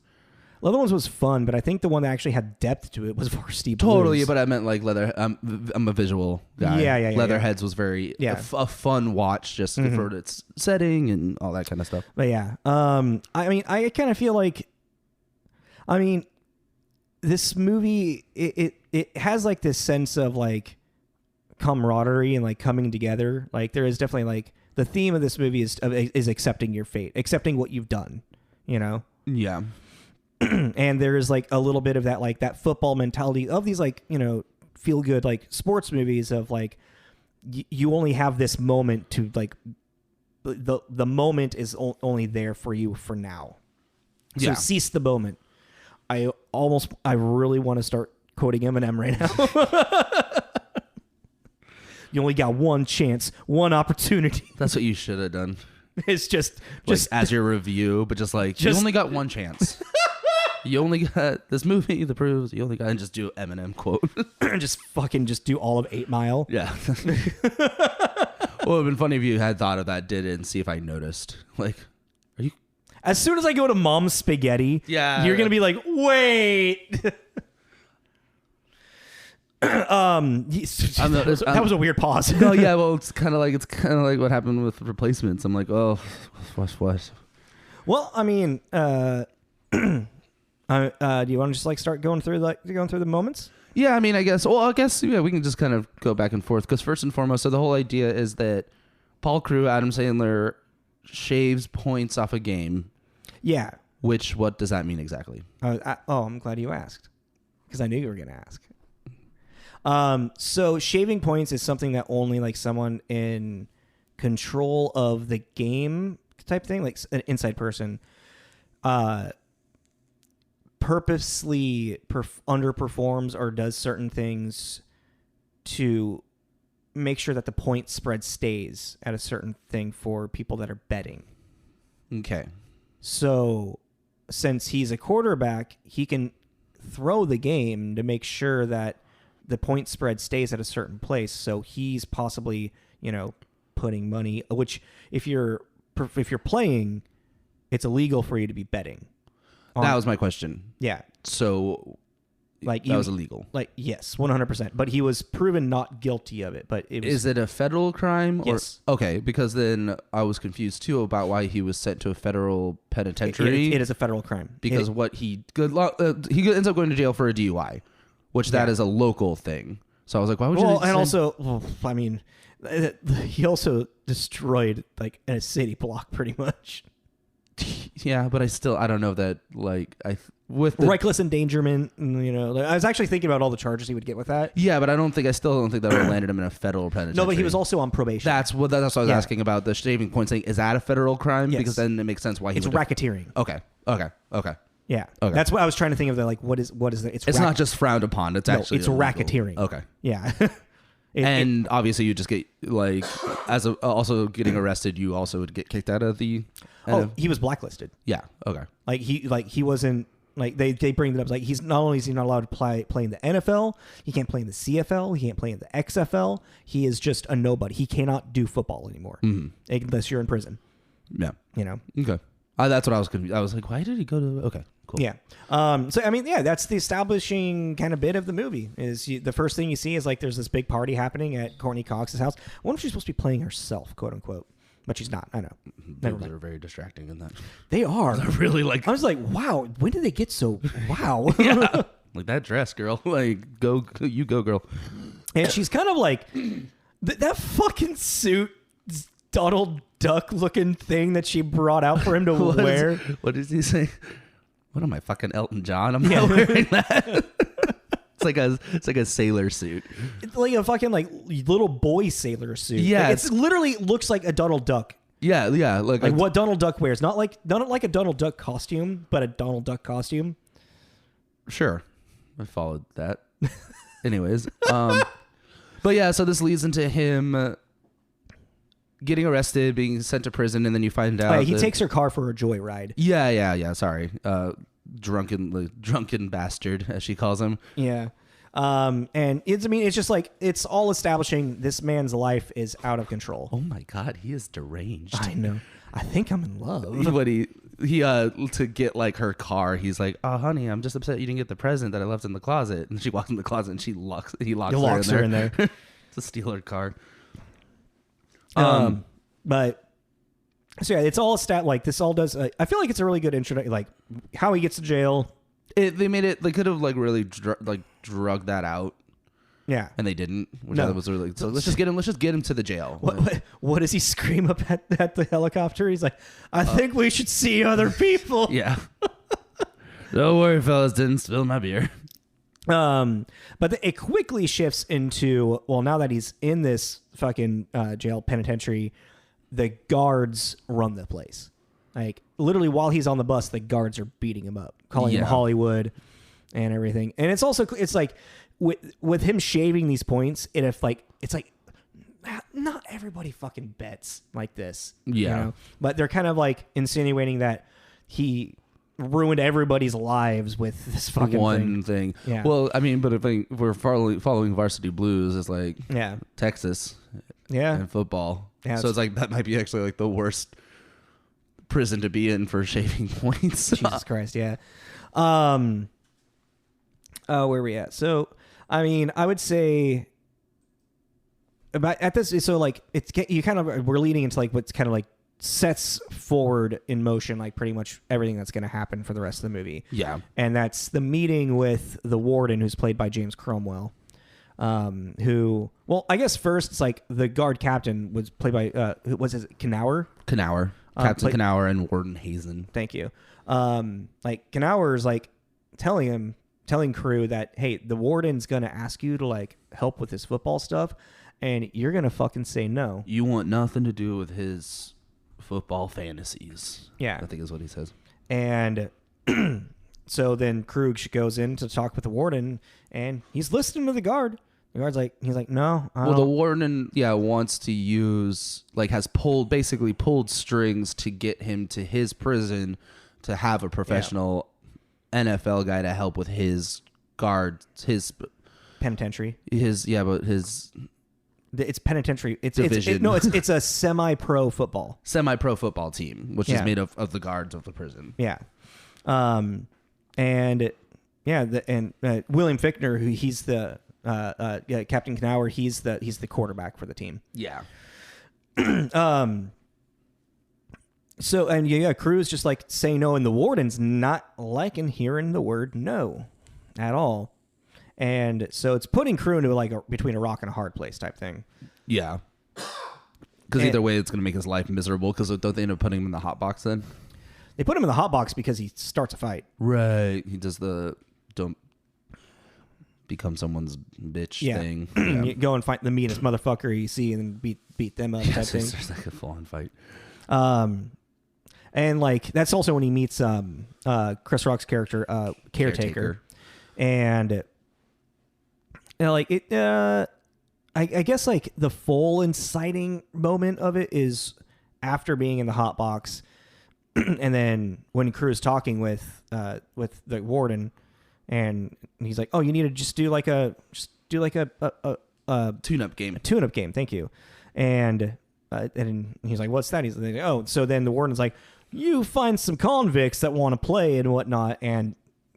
Leather was fun, but I think the one that actually had depth to it was Varsity Blues. Totally, but I meant like Leather. I'm a visual guy. Yeah. Leatherheads was very a fun watch, just for its setting and all that kind of stuff. But yeah, I kind of feel like, this movie it has like this sense of like camaraderie and like coming together. Like there is definitely like the theme of this movie is accepting your fate, accepting what you've done. Yeah. And there is like a little bit of that, like that football mentality of these like, feel good, like sports movies of like, you only have this moment to like, the moment is only there for you for now. So seize the moment. I really want to start quoting Eminem right now. You only got one chance, one opportunity. That's what you should have done. It's just as your review, but you only got one chance. You only got this movie that proves you only got, and just do Eminem quote. just do all of 8 Mile. Yeah. Well, it would have been funny if you had thought of that, did it, and see if I noticed. Like, are you? As soon as I go to Mom's Spaghetti, you're gonna be like, wait. That was a weird pause. No, yeah, well, it's kind of like what happened with Replacements. I'm like, oh, what? Well, I mean, do you want to just like start going through the moments? Yeah, I mean, I guess we can just kind of go back and forth because first and foremost, so the whole idea is that Paul Crewe, Adam Sandler, shaves points off a game. Yeah. What does that mean exactly? I'm glad you asked because I knew you were going to ask. So shaving points is something that only like someone in control of the game type thing, like an inside person, purposely underperforms or does certain things to make sure that the point spread stays at a certain thing for people that are betting. Okay. So since he's a quarterback, he can throw the game to make sure that the point spread stays at a certain place. So he's possibly, putting money, which if you're playing, it's illegal for you to be betting. That was my question. Yeah. So that was illegal. Like, yes, 100%. But he was proven not guilty of it. But is it a federal crime? Yes. Okay, because then I was confused too about why he was sent to a federal penitentiary. It is a federal crime. Because he ends up going to jail for a DUI, which that is a local thing. So I was like, why would you? Well, and also, I mean, he also destroyed like a city block pretty much. Yeah, but I don't know that with reckless endangerment. I was actually thinking about all the charges he would get with that. Yeah, but I still don't think that would have landed him in a federal penitentiary. No, but he was also on probation. That's what I was asking about the shaving point thing. Is that a federal crime? Yes. Because then it makes sense why it's racketeering. Okay. Yeah, okay. That's what I was trying to think of. Like, what is that? It's not just frowned upon. It's actually it's racketeering. Okay. Yeah. Obviously, you just get also getting arrested. You also would get kicked out of the. He was blacklisted. Yeah. Okay. He wasn't they bring it up like he's not only is he not allowed to play in the NFL, he can't play in the CFL, he can't play in the XFL. He is just a nobody. He cannot do football anymore unless you're in prison. Yeah. Okay. That's what I was confused. I was like, why did he go to? Okay. Cool. Yeah. So I mean, that's the establishing kind of bit of the movie. Is the first thing you see is like there's this big party happening at Courtney Cox's house. I wonder if she's supposed to be playing herself, quote unquote, but she's not. I know. Boobs are very distracting in that. They are. They're really like. I was like, wow. When did they get so? Wow. Yeah. Like that dress, girl. Like go, girl. And she's kind of like that fucking suit, Donald Duck looking thing that she brought out for him to wear. What does he say? What am I, fucking Elton John? I'm not wearing that. It's like a sailor suit. It's like a fucking like little boy sailor suit. Yeah, it literally looks like a Donald Duck. Yeah, like what Donald Duck wears. Not like a Donald Duck costume, but a Donald Duck costume. Sure, I followed that. Anyways, but yeah, so this leads into him getting arrested, being sent to prison, and then you find out he takes her car for a joyride. Yeah. Sorry. drunken bastard, as she calls him. Yeah. And it's just like, it's all establishing this man's life is out of control. Oh my God, he is deranged. I know. I think I'm in love. But he to get like her car, he's like, "Oh honey, I'm just upset you didn't get the present that I left in the closet." And she walks in the closet and he locks her in there to steal her car. But so yeah, it's all like this all does. I feel like it's a really good intro, like how he gets to jail. They could have like really drug that out. Yeah, and they didn't, which I was really. So let's just get him to the jail. What does he scream up at the helicopter? He's like, "I think we should see other people." Yeah. Don't worry, fellas, didn't spill my beer. But it quickly shifts into, well, now that he's in this fucking jail penitentiary, the guards run the place. Like literally, while he's on the bus, the guards are beating him up, calling him Hollywood, and everything. And it's like. With him shaving these points, it's like not everybody fucking bets like this. Yeah. You know? But they're kind of like insinuating that he ruined everybody's lives with this fucking one thing. Yeah. Well, I mean, but if we're following Varsity Blues, it's like Texas, and football. Yeah, so it's like that might be actually like the worst prison to be in for shaving points. Jesus Christ, yeah. Where are we at? So, I mean, I would say about at this. So, like, we're leading into like what's kind of like sets forward in motion, like pretty much everything that's going to happen for the rest of the movie. Yeah, and that's the meeting with the warden, who's played by James Cromwell. Who? Well, I guess first it's like the guard captain was played by was it Knauer? Knauer, Captain Knauer, and Warden Hazen. Thank you. Like Knauer is like telling crew that, hey, the warden's gonna ask you to like help with his football stuff, and you're gonna fucking say no. You want nothing to do with his football fantasies. Yeah, I think is what he says. And so then Krug goes in to talk with the warden, and he's listening to the guard. The guard's like, he's like, no. The warden, wants to use, like, has basically pulled strings to get him to his prison to have a professional NFL guy to help with his guard, his penitentiary. It's penitentiary. It's a semi-pro football team, which is made of the guards of the prison. Yeah. And William Fichtner, who he's the Captain Knauer, he's the quarterback for the team. Yeah. So, and Crew's just like saying no, and the warden's not liking hearing the word no at all. And so it's putting Crew into like between a rock and a hard place type thing. Yeah. Because either way, it's going to make his life miserable, because don't they end up putting him in the hot box then? They put him in the hot box because he starts a fight. Right. He does the don't become someone's bitch thing. Yeah. You go and find the meanest motherfucker you see and then beat them up type thing. It's like a full-on fight. And like that's also when he meets Chris Rock's character, Caretaker. And like it I guess like the full inciting moment of it is after being in the hot box, and then when Crew's talking with the warden, and he's like, "Oh, you need to just do like a tune-up game." A tune-up game, thank you. And he's like, "What's that?" He's like, "Oh." So then the warden's like, "You find some convicts that want to play and whatnot." And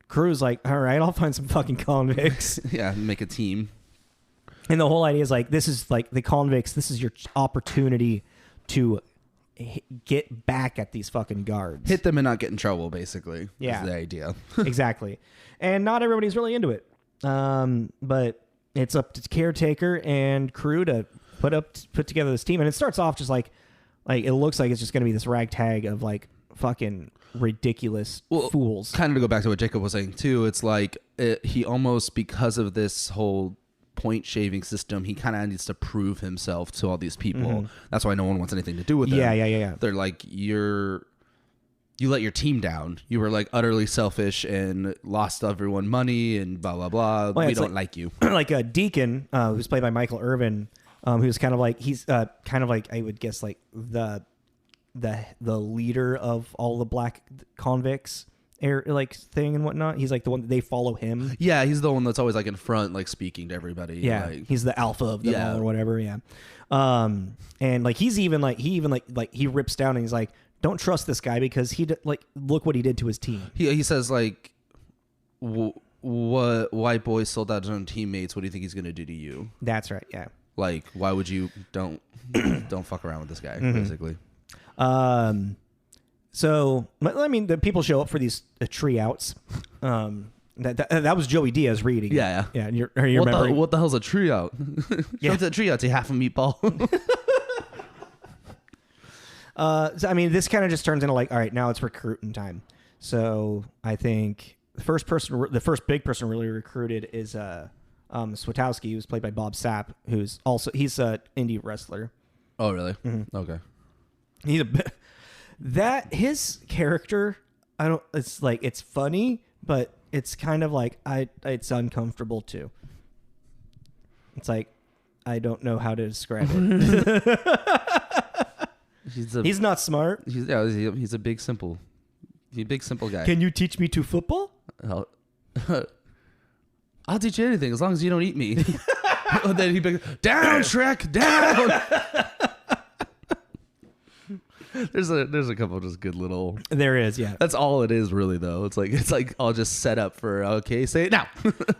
Crew's like, "All right, I'll find some fucking convicts." Yeah, make a team. And the whole idea is like, this is like the convicts. This is your opportunity to get back at these fucking guards. Hit them and not get in trouble, basically. Yeah. Is the idea. Exactly. And not everybody's really into it. But it's up to Caretaker and Crew to put together this team. And it starts off just like it looks like it's just going to be this ragtag of like fucking ridiculous fools. Kind of to go back to what Jacob was saying too, it's like he almost, because of this whole point shaving system, he kind of needs to prove himself to all these people. Mm-hmm. That's why no one wants anything to do with him. Yeah. They're like, you let your team down. You were like utterly selfish and lost everyone money and blah blah blah. We don't like you. Like a Deacon, who's played by Michael Irvin, who's kind of like I would guess like the leader of all the black convicts, like thing and whatnot. He's like the one that they follow him. Yeah, he's the one that's always like in front, like speaking to everybody. Yeah, like, he's the alpha of them all or whatever. Yeah, and like he rips down and he's like, don't trust this guy because look what he did to his team. He says like, what white boy sold out his own teammates? What do you think he's gonna do to you? That's right. Yeah. Like, why would you don't fuck around with this guy? Basically. So, I mean, the people show up for these tree outs. That was Joey Diaz reading. Yeah. And you remembering? What the hell's a tree out? Show the tree out. Say half a meatball. So, I mean, this kind of just turns into like, all right, now it's recruiting time. So I think the first big person really recruited is Swatowski, who's played by Bob Sapp, he's an indie wrestler. Oh, really? Mm-hmm. Okay. He's his character. It's like it's funny, but it's kind of like it's uncomfortable too. It's like I don't know how to describe it. He's not smart. He's a big simple guy. Can you teach me to football? I'll teach you anything as long as you don't eat me. And then he down, Shrek, down. There's a couple of just good little. There is, yeah. That's all it is, really, though. It's like all just set up for okay, say it now.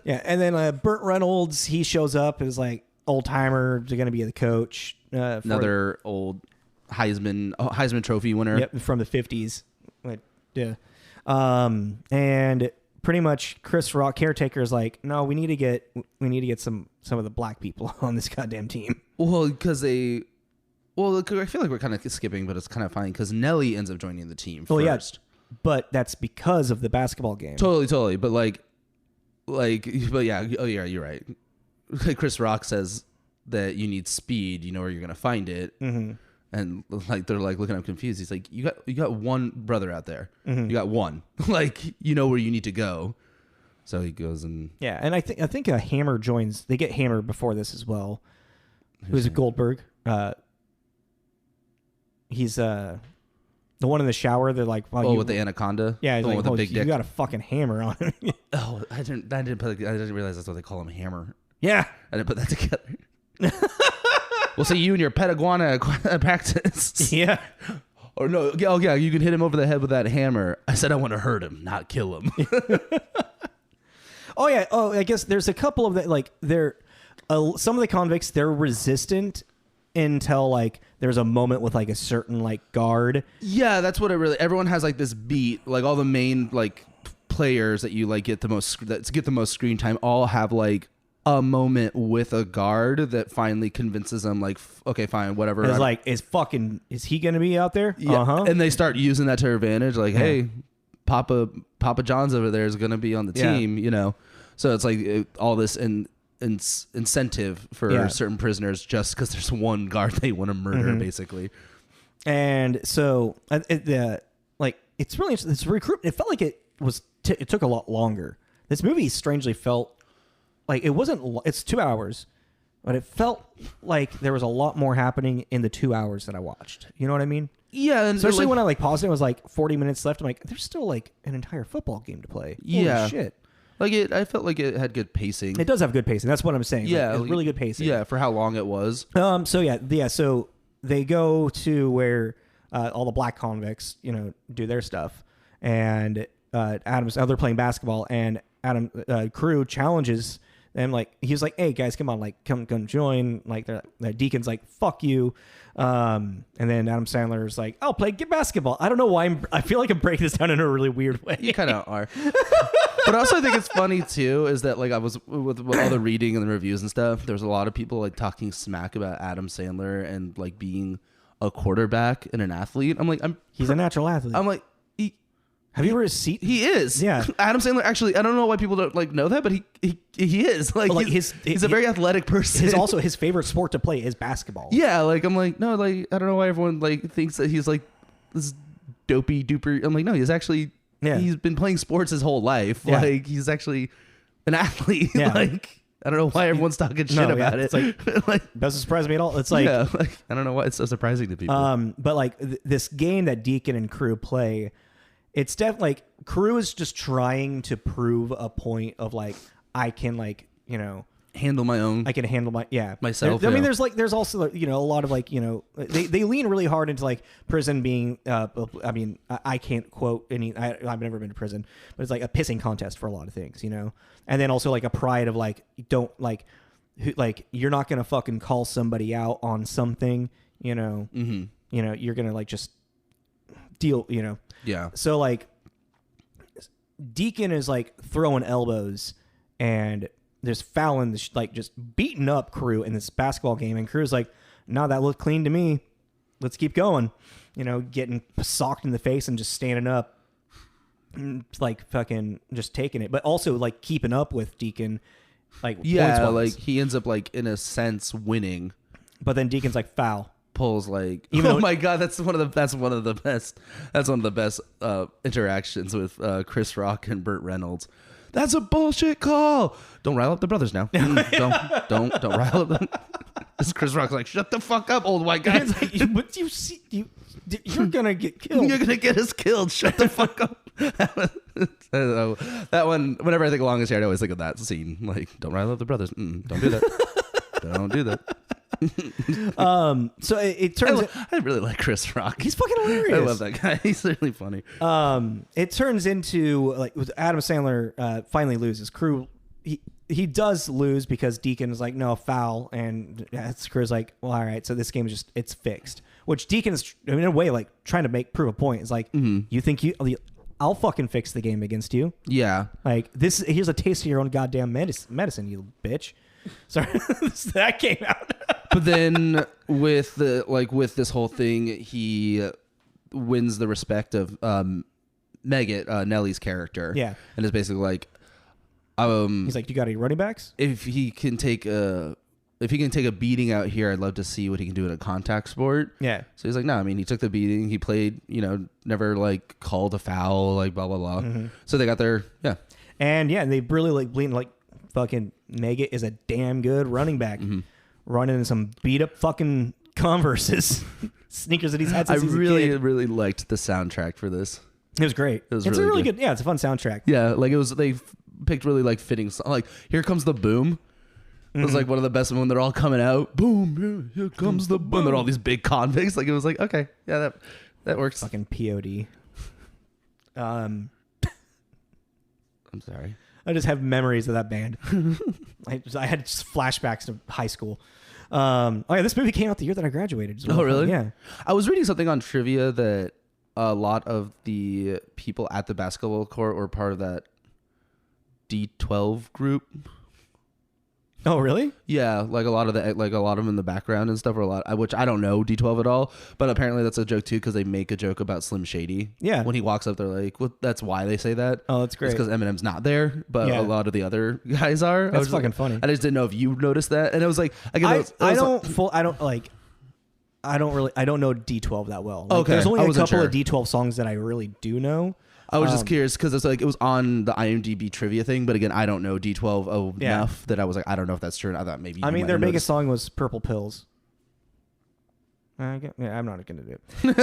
Yeah, and then Burt Reynolds, he shows up as like old timer, going to be the coach. Another old Heisman Trophy winner. Yep, from the 50s. Yeah, and pretty much Chris Rock, caretaker, is like, no, we need to get some of the black people on this goddamn team. Well, because I feel like we're kind of skipping, but it's kind of fine because Nelly ends up joining the team first. Yeah, but that's because of the basketball game. Totally. But but yeah, oh yeah, you're right. Chris Rock says that you need speed. You know where you're gonna find it. Mm-hmm. And like they're like looking at him confused. He's like, you got one brother out there. Mm-hmm. You got one. Like you know where you need to go. So he goes and yeah. And I think a Hammer joins. They get Hammer before this as well. Who's it? Goldberg. He's the one in the shower. They're like, well, with the anaconda. Yeah, he's like, with the big dick. You got a fucking hammer on him. Oh, I didn't realize that's what they call him, Hammer. Yeah, I didn't put that together. We'll see you and your pet iguana practice. Yeah. Or no, oh yeah, you can hit him over the head with that hammer. I said I want to hurt him, not kill him. Oh yeah. Oh, I guess there's a couple of that. Like some of the convicts, they're resistant until like there's a moment with like a certain like guard. Yeah, that's what it really. Everyone has like this beat. Like all the main like players that you like get the most screen time all have like a moment with a guard that finally convinces them like, okay, fine, whatever. It's like, is he going to be out there? Yeah. Uh-huh. And they start using that to their advantage. Like, hey, Papa John's over there is going to be on the team, you know? So it's like all this incentive for certain prisoners just because there's one guard they want to murder, basically. And so it's really interesting. This recruitment, it felt like it took a lot longer. This movie strangely felt like it's 2 hours, but it felt like there was a lot more happening in the 2 hours that I watched. You know what I mean? Yeah. And especially when I like paused it, it was like 40 minutes left. I'm like, there's still like an entire football game to play. Holy shit. Like I felt like it had good pacing. It does have good pacing. That's what I'm saying. Yeah. Like, it's really good pacing. Yeah. For how long it was. So they go to where all the black convicts, do their stuff. And they're playing basketball, and Adam Crew challenges them. Like he's like, "Hey guys, come on, like come join." Like the Deacon's like, "Fuck you," and then Adam Sandler's like, "I'll play basketball." I don't know why I feel like I'm breaking this down in a really weird way. You kind of are. But also I think it's funny too is that like I was with all the reading and the reviews and stuff. There's a lot of people like talking smack about Adam Sandler and like being a quarterback and an athlete. I'm like, he's a natural athlete. I'm like. Have you ever seen? He is. Yeah. Adam Sandler, actually, I don't know why people don't like know that, but he is. Like, he's a very athletic person. His favorite sport to play is basketball. Yeah, like I'm like, no, like I don't know why everyone like thinks that he's like this dopey duper. I'm like, no, he's been playing sports his whole life. Yeah. Like he's actually an athlete. Yeah. Like I don't know why everyone's talking shit about it. It's like doesn't surprise me at all. It's like, I don't know why it's so surprising to people. But like this game that Deacon and Crew play, it's definitely like Crew is just trying to prove a point of like I can like handle my own. I can handle myself. I mean, there's also a lot of like they lean really hard into like prison being. I mean, I can't quote any. I've never been to prison, but it's like a pissing contest for a lot of things, and then also like a pride of like don't like, you're not gonna fucking call somebody out on something, Mm-hmm. You're gonna like just deal, Yeah. So like, Deacon is like throwing elbows and. There's Fallon like just beating up Crew in this basketball game, and Crew's like, "No, that looked clean to me. Let's keep going." Getting socked in the face and just standing up, like fucking just taking it, but also like keeping up with Deacon, like points-wise. Like he ends up like in a sense winning, but then Deacon's like foul. Pulls like my god, that's one of the best interactions with Chris Rock and Burt Reynolds. That's a bullshit call. Don't rile up the brothers now. Don't rile up them. This Chris Rock's like, shut the fuck up, old white guy. But you're gonna get killed. You're gonna get us killed. Shut the fuck up. That one. Whenever I think of Longest Yard, I always think of that scene. Like, don't rile up the brothers. Don't do that. Don't do that. So it turns. I really like Chris Rock. He's fucking hilarious. I love that guy. He's really funny. It turns into like with Adam Sandler finally loses. Crew he does lose because Deacon is like no foul, and Crew's like, well, all right, so this game is just it's fixed. Which Deacon is in a way like trying to prove a point. It's like you think I'll fucking fix the game against you. Yeah. Like here's a taste of your own goddamn medicine, you bitch. Sorry, that came out. But then with this whole thing, he wins the respect of Megget, Nellie's character. Yeah, and is basically like, he's like, "You got any running backs? If he can take a beating out here, I'd love to see what he can do in a contact sport." Yeah. So he's like, "No, I mean, he took the beating. He played, never like called a foul, like blah blah blah." Mm-hmm. So they got their and they really like bleeding like fucking Megget is a damn good running back. Mm-hmm. Running in some beat up fucking Converses, sneakers that he's had since I really liked the soundtrack for this. It was great. It's really a really good. Yeah, it's a fun soundtrack. Yeah, like they picked really like fitting. Like Here Comes the Boom. It was like one of the best when they're all coming out. Boom, here comes the boom. They're all these big convicts. Like it was like okay, yeah, that works. Fucking POD. I'm sorry. I just have memories of that band. I had just flashbacks to high school. This movie came out the year that I graduated. Oh, really? Yeah. I was reading something on trivia that a lot of the people at the basketball court were part of that D12 group. Oh, really? Yeah, like a lot of them in the background and stuff, which I don't know D12 at all, but apparently that's a joke too because they make a joke about Slim Shady. Yeah, when he walks up, they're like, "Well, that's why they say that." Oh, that's great. It's because Eminem's not there, but a lot of the other guys are. That's fucking funny. I just didn't know if you noticed that, and it was like, I don't know D12 that well. Like, okay, there's only a couple of D12 songs that I really do know. I was just curious because it was on the IMDb trivia thing, but again, I don't know D12 enough that I was like, I don't know if that's true. I thought maybe. Their biggest song was "Purple Pills." I'm not gonna do it.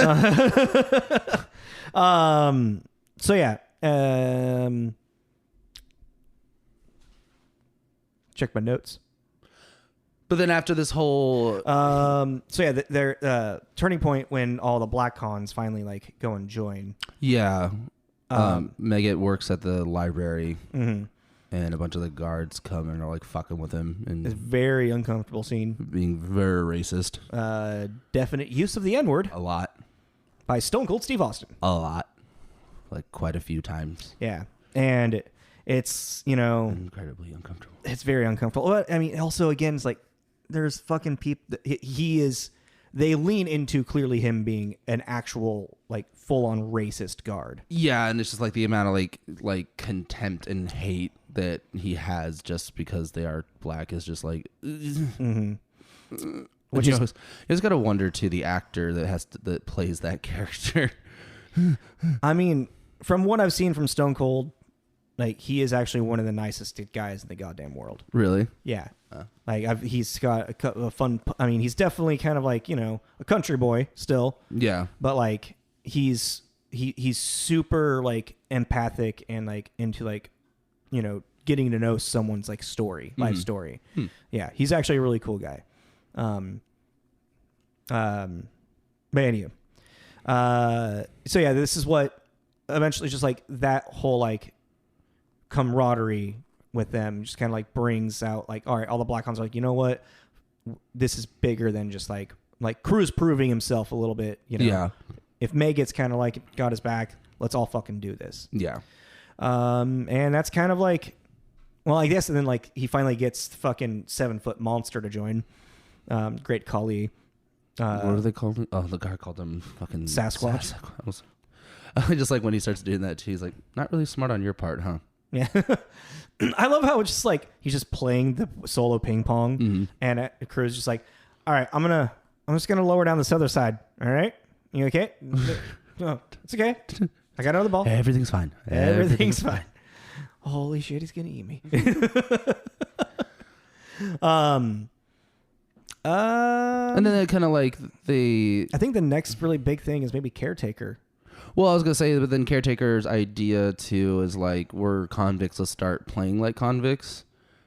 So yeah. Check my notes. But then after this whole, their turning point when all the black cons finally like go and join. Yeah. Megget works at the library, and a bunch of the guards come and are like fucking with him. And it's a very uncomfortable scene. Being very racist. Definite use of the N-word. A lot. By Stone Cold Steve Austin. A lot. Like quite a few times. Yeah. And it's, incredibly uncomfortable. It's very uncomfortable. But, also, again, it's like, there's fucking people. They lean into clearly him being an actual like full on racist guard. Yeah, and it's just like the amount of like contempt and hate that he has just because they are black is just like. Which you just got to wonder to the actor that plays that character. From what I've seen from Stone Cold, like he is actually one of the nicest guys in the goddamn world. Really? Yeah. He's got a fun. He's definitely kind of like a country boy still. Yeah. But like he's he's super like empathic and like into like, you know, getting to know someone's like story, life story. Yeah, he's actually a really cool guy. But anyway, so yeah, this is what eventually just like that whole like camaraderie with them just kind of like brings out like, all right, all the Black Ops are like, you know what, this is bigger than just like Cruz proving himself a little bit, you know. Yeah. If May gets kind of like got his back, let's all fucking do this. Yeah. And that's kind of like, well, I guess, and then like he finally gets the fucking 7-foot monster to join. Great Khali. What do they call him? Oh, the guy called him fucking Sasquatch. I just like when he starts doing that too. He's like, not really smart on your part, huh? Yeah. I love how it's just like he's just playing the solo ping pong, and Cruz just like, all right, I'm just gonna lower down this other side. All right, you okay? No, it's okay. I got another ball. Everything's fine. Everything's fine. Holy shit, he's gonna eat me. And then kind of like I think the next really big thing is maybe Caretaker. Well, I was gonna say, but then Caretaker's idea too is like, we're convicts, let's start playing like convicts.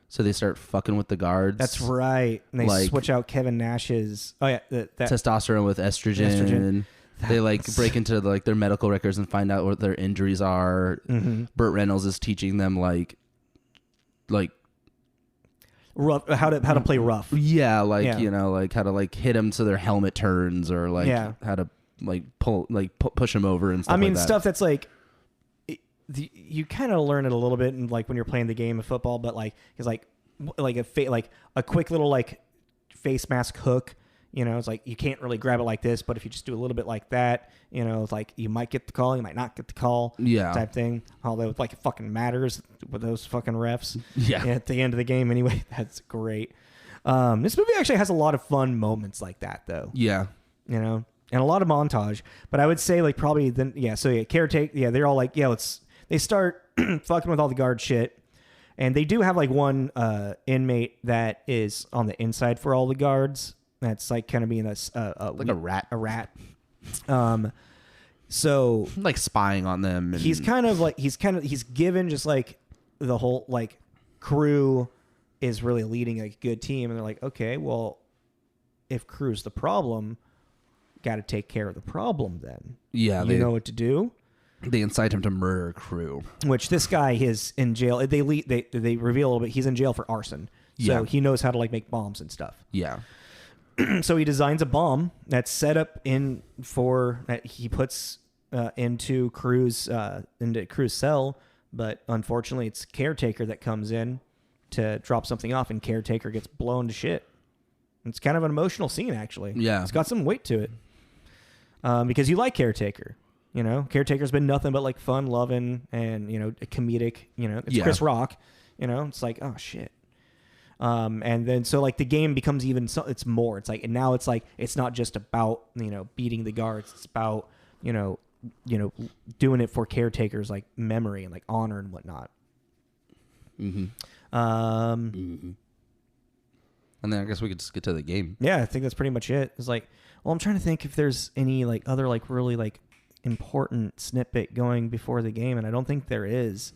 So they start fucking with the guards. That's right. And they like, switch out Kevin Nash's that testosterone with estrogen. They like break into like their medical records and find out what their injuries are. Burt Reynolds is teaching them like rough, how to play rough. Yeah, you know, like how to like hit them so their helmet turns, or like how to like push them over and stuff. I mean, like that. stuff that's like you kind of learn it a little bit in like when you're playing the game of football, but like it's like a quick little like face mask hook. You know, it's like you can't really grab it like this, but if you just do a little bit like that, you know, it's like you might get the call, you might not get the call, type thing. Although like it fucking matters with those fucking refs. Yeah, at the end of the game, anyway. That's great. This movie actually has a lot of fun moments like that, though. Yeah, you know, and a lot of montage. But I would say like probably then Caretaker. They're all like they start fucking with all the guard shit. And they do have like one inmate that is on the inside for all the guards. That's like kind of being like a rat. So like spying on them. And he's given just like the whole like crew is really leading a good team, and they're like, okay, well, if crew's the problem, got to take care of the problem. Then they know what to do. They incite him to murder crew, which this guy is in jail. They reveal a little bit. He's in jail for arson, so he knows how to like make bombs and stuff. Yeah. So he designs a bomb that's set up that he puts into Cruz's cell, but unfortunately it's Caretaker that comes in to drop something off, and Caretaker gets blown to shit. It's kind of an emotional scene, actually. Yeah, it's got some weight to it because you like Caretaker. You know, Caretaker's been nothing but like fun loving and, you know, a comedic. You know, it's Chris Rock. You know, it's like, oh shit. And then so like the game becomes it's more. It's like, and now it's like it's not just about, you know, beating the guards. It's about, you know, doing it for Caretaker's like memory and like honor and whatnot. And then I guess we could just get to the game. Yeah, I think that's pretty much it. It's like, well, I'm trying to think if there's any like other like really like important snippet going before the game, and I don't think there is.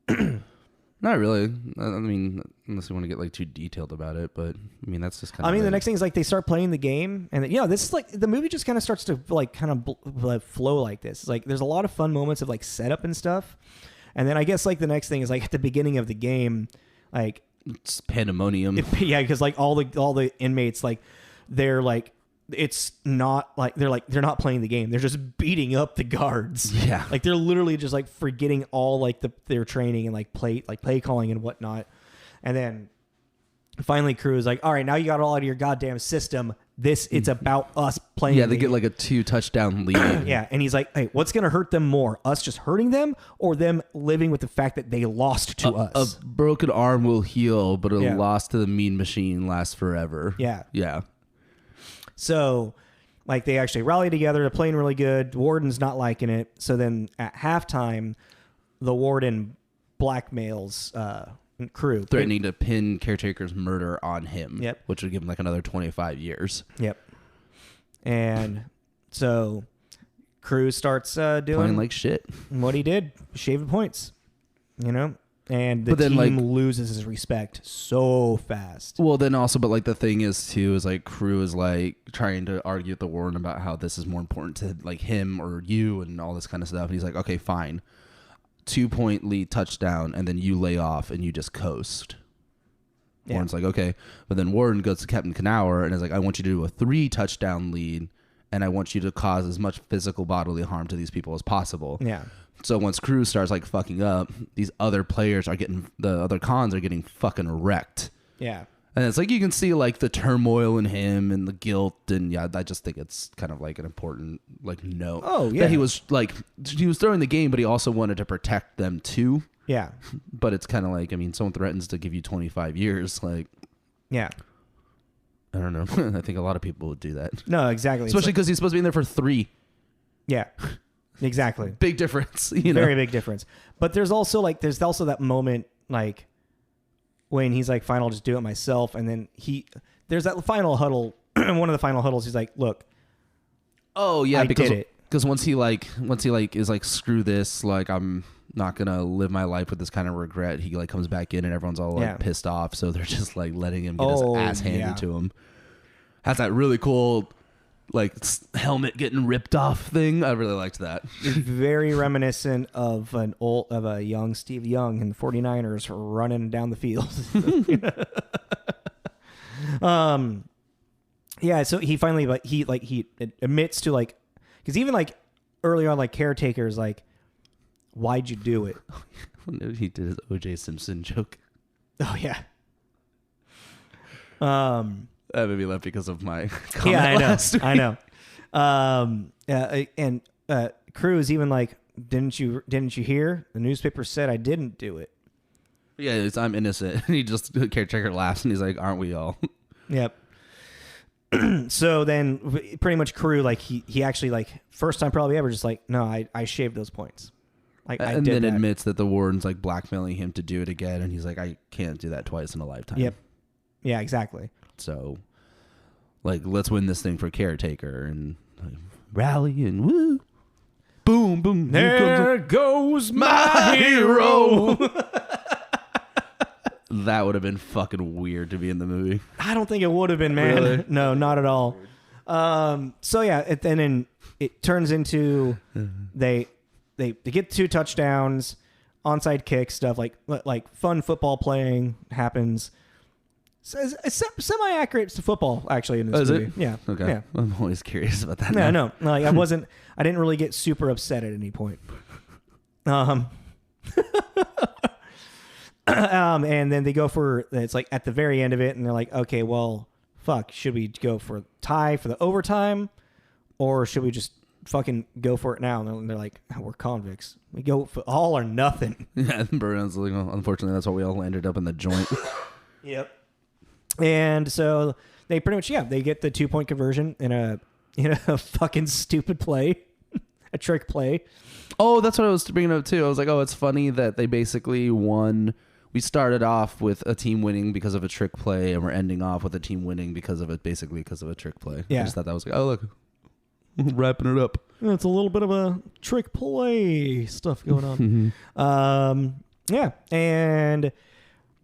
Not really. I mean, unless you want to get like too detailed about it, but I mean that's just kind of. I mean, the next thing is like they start playing the game, and this is like the movie just kind of starts to like kind of flow like this. It's like there's a lot of fun moments of like setup and stuff, and then I guess like the next thing is like at the beginning of the game, like it's pandemonium. Because like all the inmates like they're like. It's not like they're not playing the game. They're just beating up the guards. Yeah, like they're literally just like forgetting all like their training and like play calling and whatnot. And then finally, Crew is like, "All right, now you got it all out of your goddamn system. It's about us playing." Yeah, they get like a 2-touchdown lead. Yeah, and he's like, "Hey, what's gonna hurt them more? Us just hurting them, or them living with the fact that they lost to us? A broken arm will heal, but a loss to the mean machine lasts forever." Yeah, yeah. So, like, they actually rally together. They're playing really good. The warden's not liking it. So then at halftime, the warden blackmails Crew. Threatening to pin Caretaker's murder on him. Yep. Which would give him like another 25 years. Yep. And so Crew starts doing playing like shit. what he did, shaving points, you know, and the But then, team like, loses his respect so fast. Well, then also, but like the thing is too is like Crew is like trying to argue with the Warden about how this is more important to like him or you and all this kind of stuff. And he's like, okay, fine, 2-point lead touchdown, and then you lay off and you just coast. Yeah. Warden's like, okay, but then Warden goes to Captain Knauer and is like, I want you to do a 3-touchdown lead, and I want you to cause as much physical bodily harm to these people as possible. Yeah. So once Crew starts like fucking up, these other players are getting, the other cons are getting fucking wrecked. Yeah. And it's like you can see like the turmoil in him and the guilt, and yeah, I just think it's kind of like an important like note. Oh, yeah. That he was throwing the game, but he also wanted to protect them too. Yeah. But it's kind of like, I mean, someone threatens to give you 25 years, like, Yeah. I don't know. I think a lot of people would do that, No, exactly. especially because he's supposed to be in there for 3. Yeah. Exactly. Big difference, you know. Very big difference. But there's also that moment like when he's like, fine, I'll just do it myself. And then there's that final huddle. One of the final huddles, he's like, look. Oh yeah, I because did it. Because once he is like, screw this, like I'm not gonna live my life with this kind of regret. He like comes back in and everyone's all like pissed off, so they're just like letting him get his ass handed to him. Has that really cool like helmet getting ripped off thing. I really liked that. It's very reminiscent of a young Steve Young in the 49ers running down the field. Yeah, so he finally he admits to like, because even like earlier on, like Caretaker's like, why'd you do it? He did his O.J. Simpson joke. Oh yeah. That made me laugh because of my comment Yeah, I know. last week. I know. And Crew is even like, didn't you hear? The newspaper said I didn't do it. Yeah, I'm innocent. And he just, Caretaker laughs and he's like, aren't we all? Yep. So then pretty much Crew, like he actually like first time probably ever just like, no, I shaved those points. Like I and did then that. admits that the Warden's like blackmailing him to do it again. And he's like, I can't do that twice in a lifetime. Yep. Yeah, exactly. So like, let's win this thing for Caretaker and like, rally and woo. Boom, boom. There goes my hero. That would have been fucking weird to be in the movie. I don't think it would have been, man. Really? No, not at all. So yeah, it turns into they get 2 touchdowns, onside kick stuff, like fun football playing happens. So it's semi-accurate to football actually in this movie. It? Yeah. Okay. Yeah. I'm always curious about that. Yeah, no. Like I didn't really get super upset at any point. And then they go for, it's like at the very end of it, and they're like, okay, well, fuck, should we go for tie for the overtime, or should we just fucking go for it now? And they're like, we're convicts. We go for all or nothing. Yeah, Burns like, well, unfortunately, that's why we all ended up in the joint. Yep. And so they pretty much, they get the 2-point conversion in a fucking stupid play, a trick play. Oh, that's what I was bringing up too. I was like, oh, it's funny that they basically won. We started off with a team winning because of a trick play, and we're ending off with a team winning because of a trick play. Yeah. I just thought that was like, oh, look, wrapping it up. It's a little bit of a trick play stuff going on. Yeah, and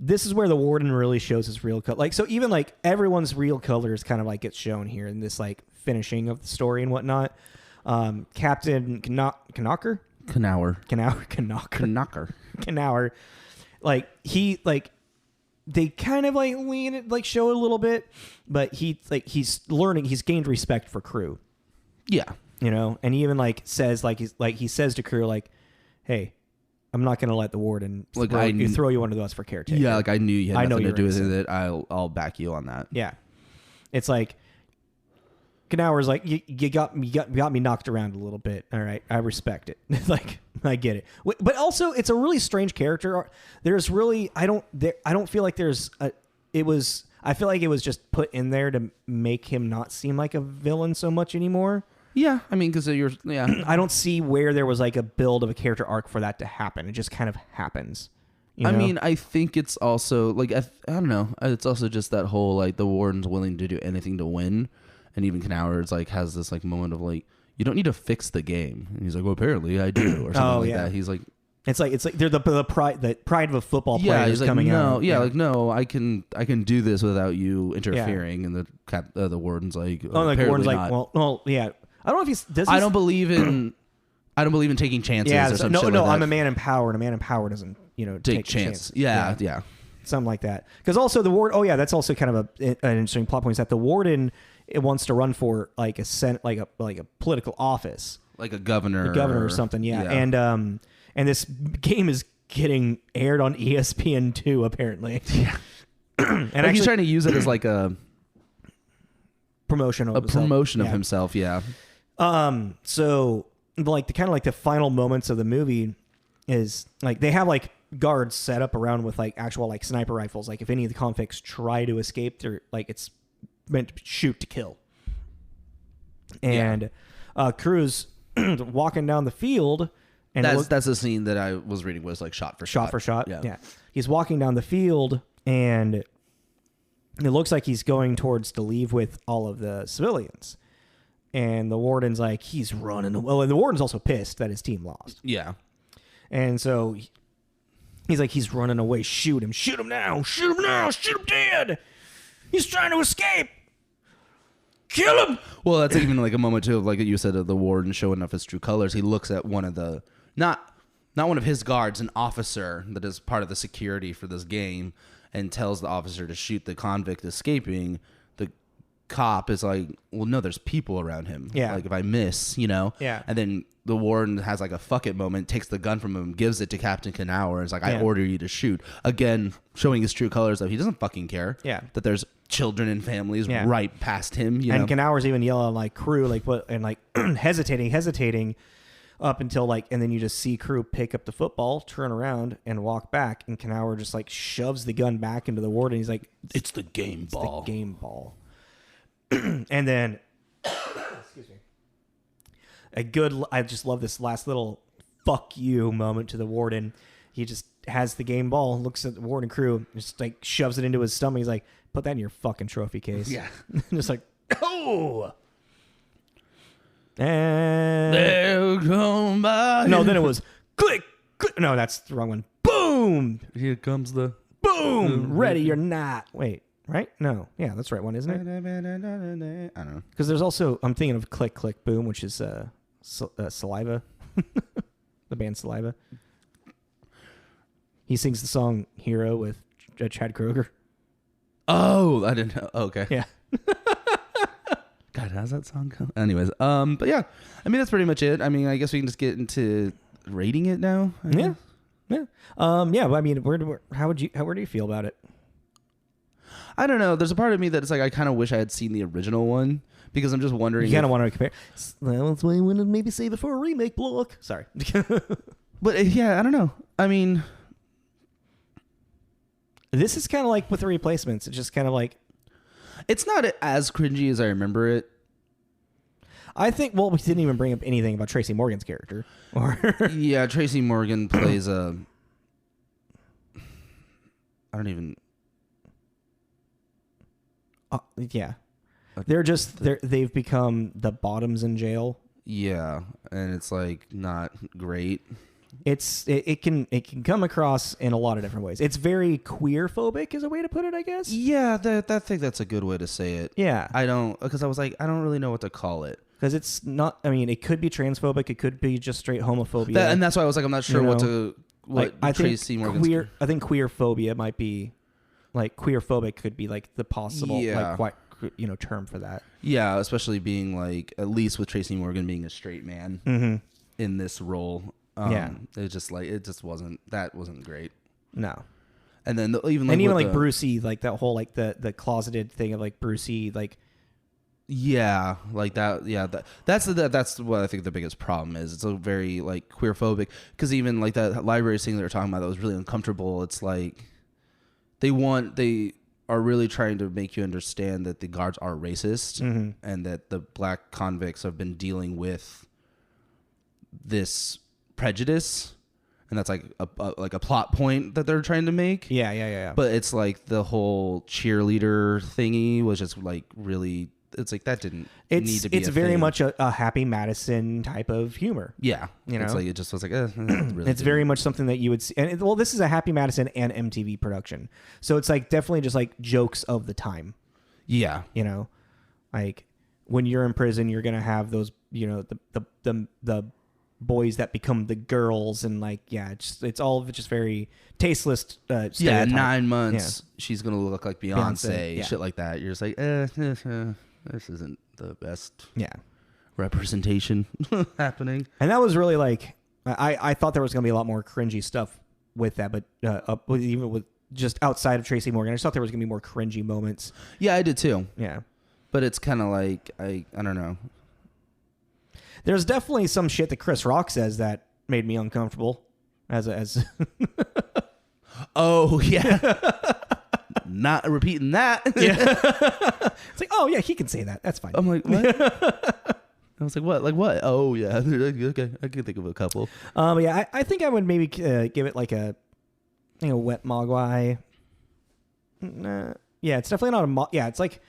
this is where the Warden really shows his real color. Like, so even like everyone's real colors kind of like gets shown here in this like finishing of the story and whatnot. Captain Knauer, like they kind of like lean it, like show it a little bit, but he's gained respect for Crew. Yeah, you know, and he even like says he says to Crew like, hey, I'm not gonna let the Warden throw you under the bus for Caretaker. Yeah, like I knew you had nothing to do with innocent. it. I'll back you on that. Yeah, it's like Knauer's like, you got me knocked around a little bit. All right, I respect it. Like I get it, but also it's a really strange character. There's really I don't feel like there's a. I feel like it was just put in there to make him not seem like a villain so much anymore. Yeah, I mean, because I don't see where there was like a build of a character arc for that to happen. It just kind of happens. I mean, I think it's also like I don't know. It's also just that whole like the Warden's willing to do anything to win, and even Knauer is like has this like moment of like you don't need to fix the game. And he's like, well, apparently I do, or something that. He's like, it's like they're the pride of a football player yeah, is like, coming no, out. Yeah, like, no, I can do this without you interfering. And the warden's like, like warden's like, not. well, yeah. I don't know if he's. I don't believe in taking chances. Yeah, or some no, shit no. like I'm that. a man in power, and a man in power doesn't, take chances. chances. Yeah. Something like that. Because also the warden. Oh yeah, that's also kind of an interesting plot point. Is that the warden wants to run for like a political office, like a governor, or something. Yeah. And this game is getting aired on ESPN2 apparently. Yeah. And actually, he's trying to use it as like a promotion of himself. Yeah. So like the final moments of the movie is like they have like guards set up around with like actual like sniper rifles. Like if any of the convicts try to escape, they're like it's meant to shoot to kill. And Cruz walking down the field, and that's the scene that I was reading was like shot for shot. Yeah. He's walking down the field, and it looks like he's going towards to leave with all of the civilians. And the warden's like, he's running. Well, and the warden's also pissed that his team lost. Yeah. And so he's like, he's running away. Shoot him. Shoot him now. Shoot him now. Shoot him dead. He's trying to escape. Kill him. Well, that's even like a moment too, of like you said, of the warden showing off his true colors. He looks at one of the not one of his guards, an officer that is part of the security for this game, and tells the officer to shoot the convict escaping. The cop is like, well, no, there's people around him. Yeah. Like if I miss, Yeah. And then the warden has like a fuck it moment, takes the gun from him, gives it to Captain Knauer, and is like, I order you to shoot. Again, showing his true colors, though. He doesn't fucking care. Yeah. That there's children and families right past him. And Knauer's even yelling like crew, like what, and like hesitating up until like, and then you just see Crew pick up the football, turn around, and walk back, and Knauer just like shoves the gun back into the warden. He's like, it's the game ball. The game ball. And then, excuse me. I just love this last little fuck you moment to the warden. He just has the game ball, looks at the warden Crew, just like shoves it into his stomach. He's like, put that in your fucking trophy case. Yeah. Just like, oh. And they'll come by. No, then it was click, click. No, that's the wrong one. Boom. Here comes the boom. Ready or not. Wait, right? No. Yeah, that's the right one, isn't it? I don't know. Because there's also, I'm thinking of click, click, boom, which is Saliva. The band Saliva. He sings the song Hero with Chad Kroeger. Oh, I didn't know. Oh, okay. Yeah. God, how's that song go? Anyways, but yeah, I mean, that's pretty much it. I mean, I guess we can just get into rating it now. Yeah. Yeah. But I mean, where do you feel about it? I don't know. There's a part of me that's like, I kind of wish I had seen the original one, because I'm just wondering. You kind of want to compare. Well, that's why I want to maybe save it for a remake block. Sorry. But yeah, I don't know. I mean, this is kind of like with the replacements. It's just kind of like, it's not as cringy as I remember it. I think, well, we didn't even bring up anything about Tracy Morgan's character. Yeah, Tracy Morgan plays a... I don't even... Yeah. They've become the bottoms in jail. Yeah, and it's like not great. It can come across in a lot of different ways. It's very queer phobic is a way to put it, I guess. Yeah, I think that's a good way to say it. Yeah. Because I was like, I don't really know what to call it. Because it's not, I mean, it could be transphobic. It could be just straight homophobia. And that's why I was like, I'm not sure what Tracy Morgan's... I think queer phobia might be, like, queer phobic could be like the possible, term for that. Yeah, especially being like, at least with Tracy Morgan being a straight man in this role. It wasn't great. No. And then even Brucey, like that whole like the closeted thing of like Brucey, like like that. Yeah, that's what I think the biggest problem is. It's a very like queer phobic, because even like that library scene they were talking about that was really uncomfortable. It's like they are really trying to make you understand that the guards are racist and that the black convicts have been dealing with this prejudice, and that's like a plot point that they're trying to make. Yeah. But it's like the whole cheerleader thingy was just like really it's like that didn't need to be. It's a very thing. much a Happy Madison type of humor. Yeah, You know? it's like it just was like really It's didn't. very much something that you would see. And well, this is a Happy Madison and MTV production, so it's like definitely just like jokes of the time. Yeah, You know, like when you're in prison, you're gonna have those. You know, the boys that become the girls, and like it's all just very tasteless. yeah. Stereotype. 9 months, she's gonna look like Beyonce, yeah. shit like that. You're just like, this isn't the best Yeah. representation happening. And that was really like I thought there was gonna be a lot more cringy stuff with that, but even with just outside of Tracy Morgan, I just thought there was gonna be more cringy moments. Yeah, I did too. Yeah. But it's kind of like I don't know. There's definitely some shit that Chris Rock says that made me uncomfortable. As Oh yeah, not repeating that. yeah, it's like, oh yeah, he can say that. That's fine. I'm like, what? I was like, what? Like what? Oh yeah, okay. I can think of a couple. Yeah, I think I would maybe give it like a wet mogwai. Yeah, it's definitely not a it's like,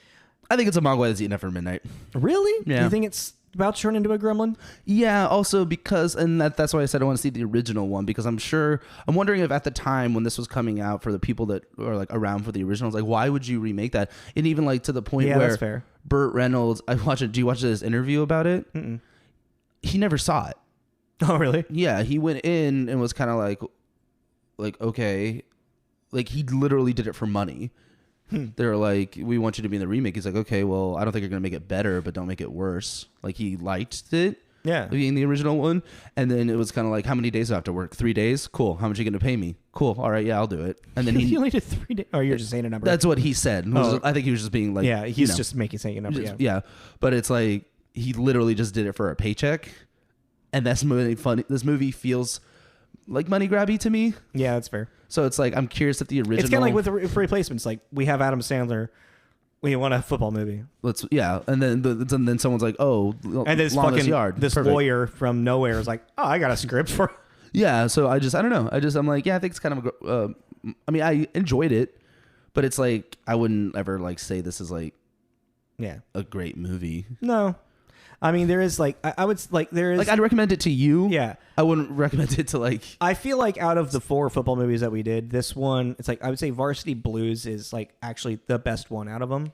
I think it's a mogwai that's eaten after midnight. really? Yeah. Do you think it's about to turn into a gremlin? Yeah, also because, and that's why I said I want to see the original one, because I'm wondering if at the time when this was coming out, for the people that are like around for the originals, like why would you remake that? And even like to the point where that's fair. Burt Reynolds, do you watch this interview about it? Mm-mm. He never saw it. Oh really? Yeah, he went in and was kind of like, okay, like he literally did it for money. They're like, we want you to be in the remake. He's like, okay, well, I don't think you're going to make it better, but don't make it worse. Like, he liked it. Yeah. Being the original one. And then it was kind of like, how many days do I have to work? 3 days? Cool. How much are you going to pay me? Cool. All right. Yeah, I'll do it. And then he only did 3 days. Oh, you're just saying a number. That's what he said. I think he was just being like, yeah, he's just saying a number. yeah. But it's like, he literally just did it for a paycheck. And that's really funny. This movie feels like money grabby to me. Yeah, that's fair. So it's like, I'm curious if the original. It's kind of like with replacements. Like, we have Adam Sandler. We want a football movie. And then someone's like, oh, and this Longest Yard. This Perfect. lawyer from nowhere is like, oh, I got a script for. Yeah, so I don't know. I'm like, yeah, I think it's kind of. I mean, I enjoyed it, but it's like I wouldn't ever like say this is like, a great movie. No, I mean there is like I would like there is like I'd recommend it to you. Yeah, I wouldn't recommend it to like. I feel like out of the 4 football movies that we did, this one, it's like I would say Varsity Blues is like actually the best one out of them.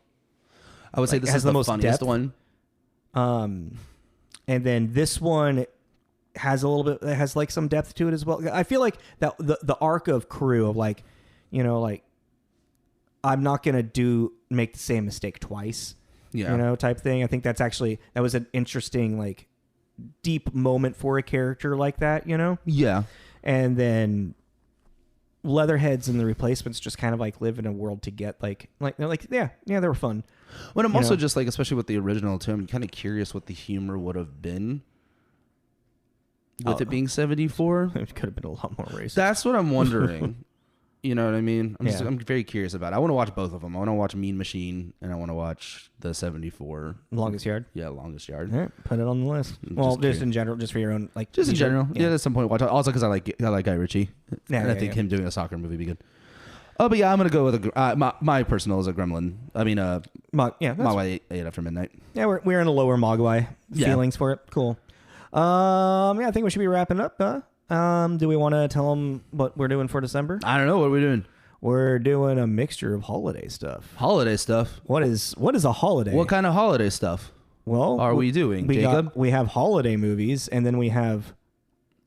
I would say this is the most funniest one. And then this one has a little bit, it has like some depth to it as well. I feel like that the arc of Crew of like, like I'm not gonna make the same mistake twice. Yeah. Type thing. I think that was an interesting, like, deep moment for a character like that, Yeah. And then Leatherheads and the Replacements just kind of like live in a world to get they were fun. Well, I'm also just like, especially with the original too, I'm kind of curious what the humor would have been with it being 74. It could have been a lot more racist. That's what I'm wondering. You know what I mean? I'm very curious about it. I want to watch both of them. I want to watch Mean Machine and I want to watch the 74. Longest Yard? Yeah, Longest Yard. All right, put it on the list. Just in general, just for your own, like... Just in general. Yeah, at some point watch it. Also because I like Guy Ritchie. Yeah, and I think him doing a soccer movie would be good. Oh, but yeah, I'm going to go with my personal is a Gremlin. I mean, Mogwai 8 After Midnight. Yeah, we're in a lower Mogwai feelings for it. Cool. I think we should be wrapping up, huh? Do we want to tell them what we're doing for December? I don't know. What are we doing? We're doing a mixture of holiday stuff. Holiday stuff? What is a holiday? What kind of holiday stuff are we doing, Jacob? We have holiday movies, and then we have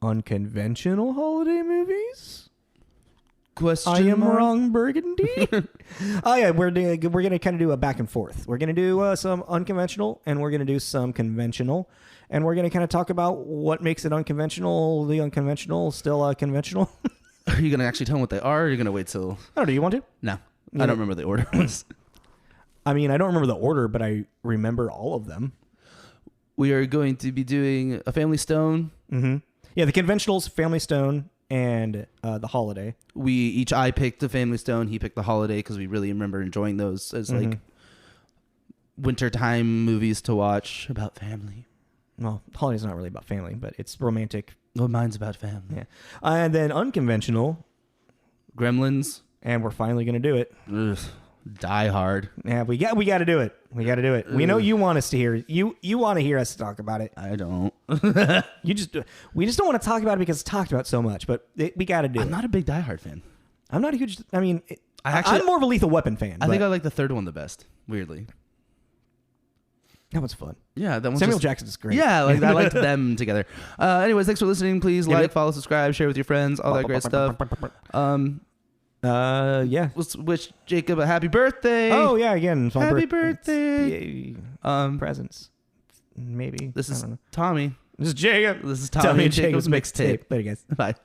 unconventional holiday movies. I am wrong, Burgundy. Oh yeah, we're gonna kind of do a back and forth. We're gonna do some unconventional, and we're gonna do some conventional, and we're gonna kind of talk about what makes it unconventional. The unconventional still conventional. Are you gonna actually tell them what they are? Or are you gonna wait till? Oh, do you want to? No, I don't remember the order. I mean, I don't remember the order, but I remember all of them. We are going to be doing a Family Stone. Mm-hmm. Yeah, the conventionals, Family Stone, and the holiday. I picked the Family Stone. He picked the holiday because we really remember enjoying those as like wintertime movies to watch about family. Well, holiday's not really about family, but it's romantic. Well, mine's about family. Yeah, and then unconventional, Gremlins, and we're finally gonna do it. Ugh. Die Hard. Yeah, we got to do it. We got to do it. We know you want us to hear you want to hear us talk about it. I don't. We just don't want to talk about it because it's talked about so much. But we got to do it. I'm not a big Die Hard fan. I'm not a huge. I mean, I'm more of a Lethal Weapon fan. I think I like the third one the best. Weirdly. That one's fun. Yeah, that one's Samuel Jackson's great. Yeah, like I liked them together. Anyways, thanks for listening. Please like, follow, subscribe, share with your friends, all that great stuff. Yeah. Let's wish Jacob a happy birthday. Oh yeah, again. It's my Happy birthday. Presents. Maybe. This is Tommy. This is Jacob. This is Tommy and Jacob's mixtape. Later, guys. Bye.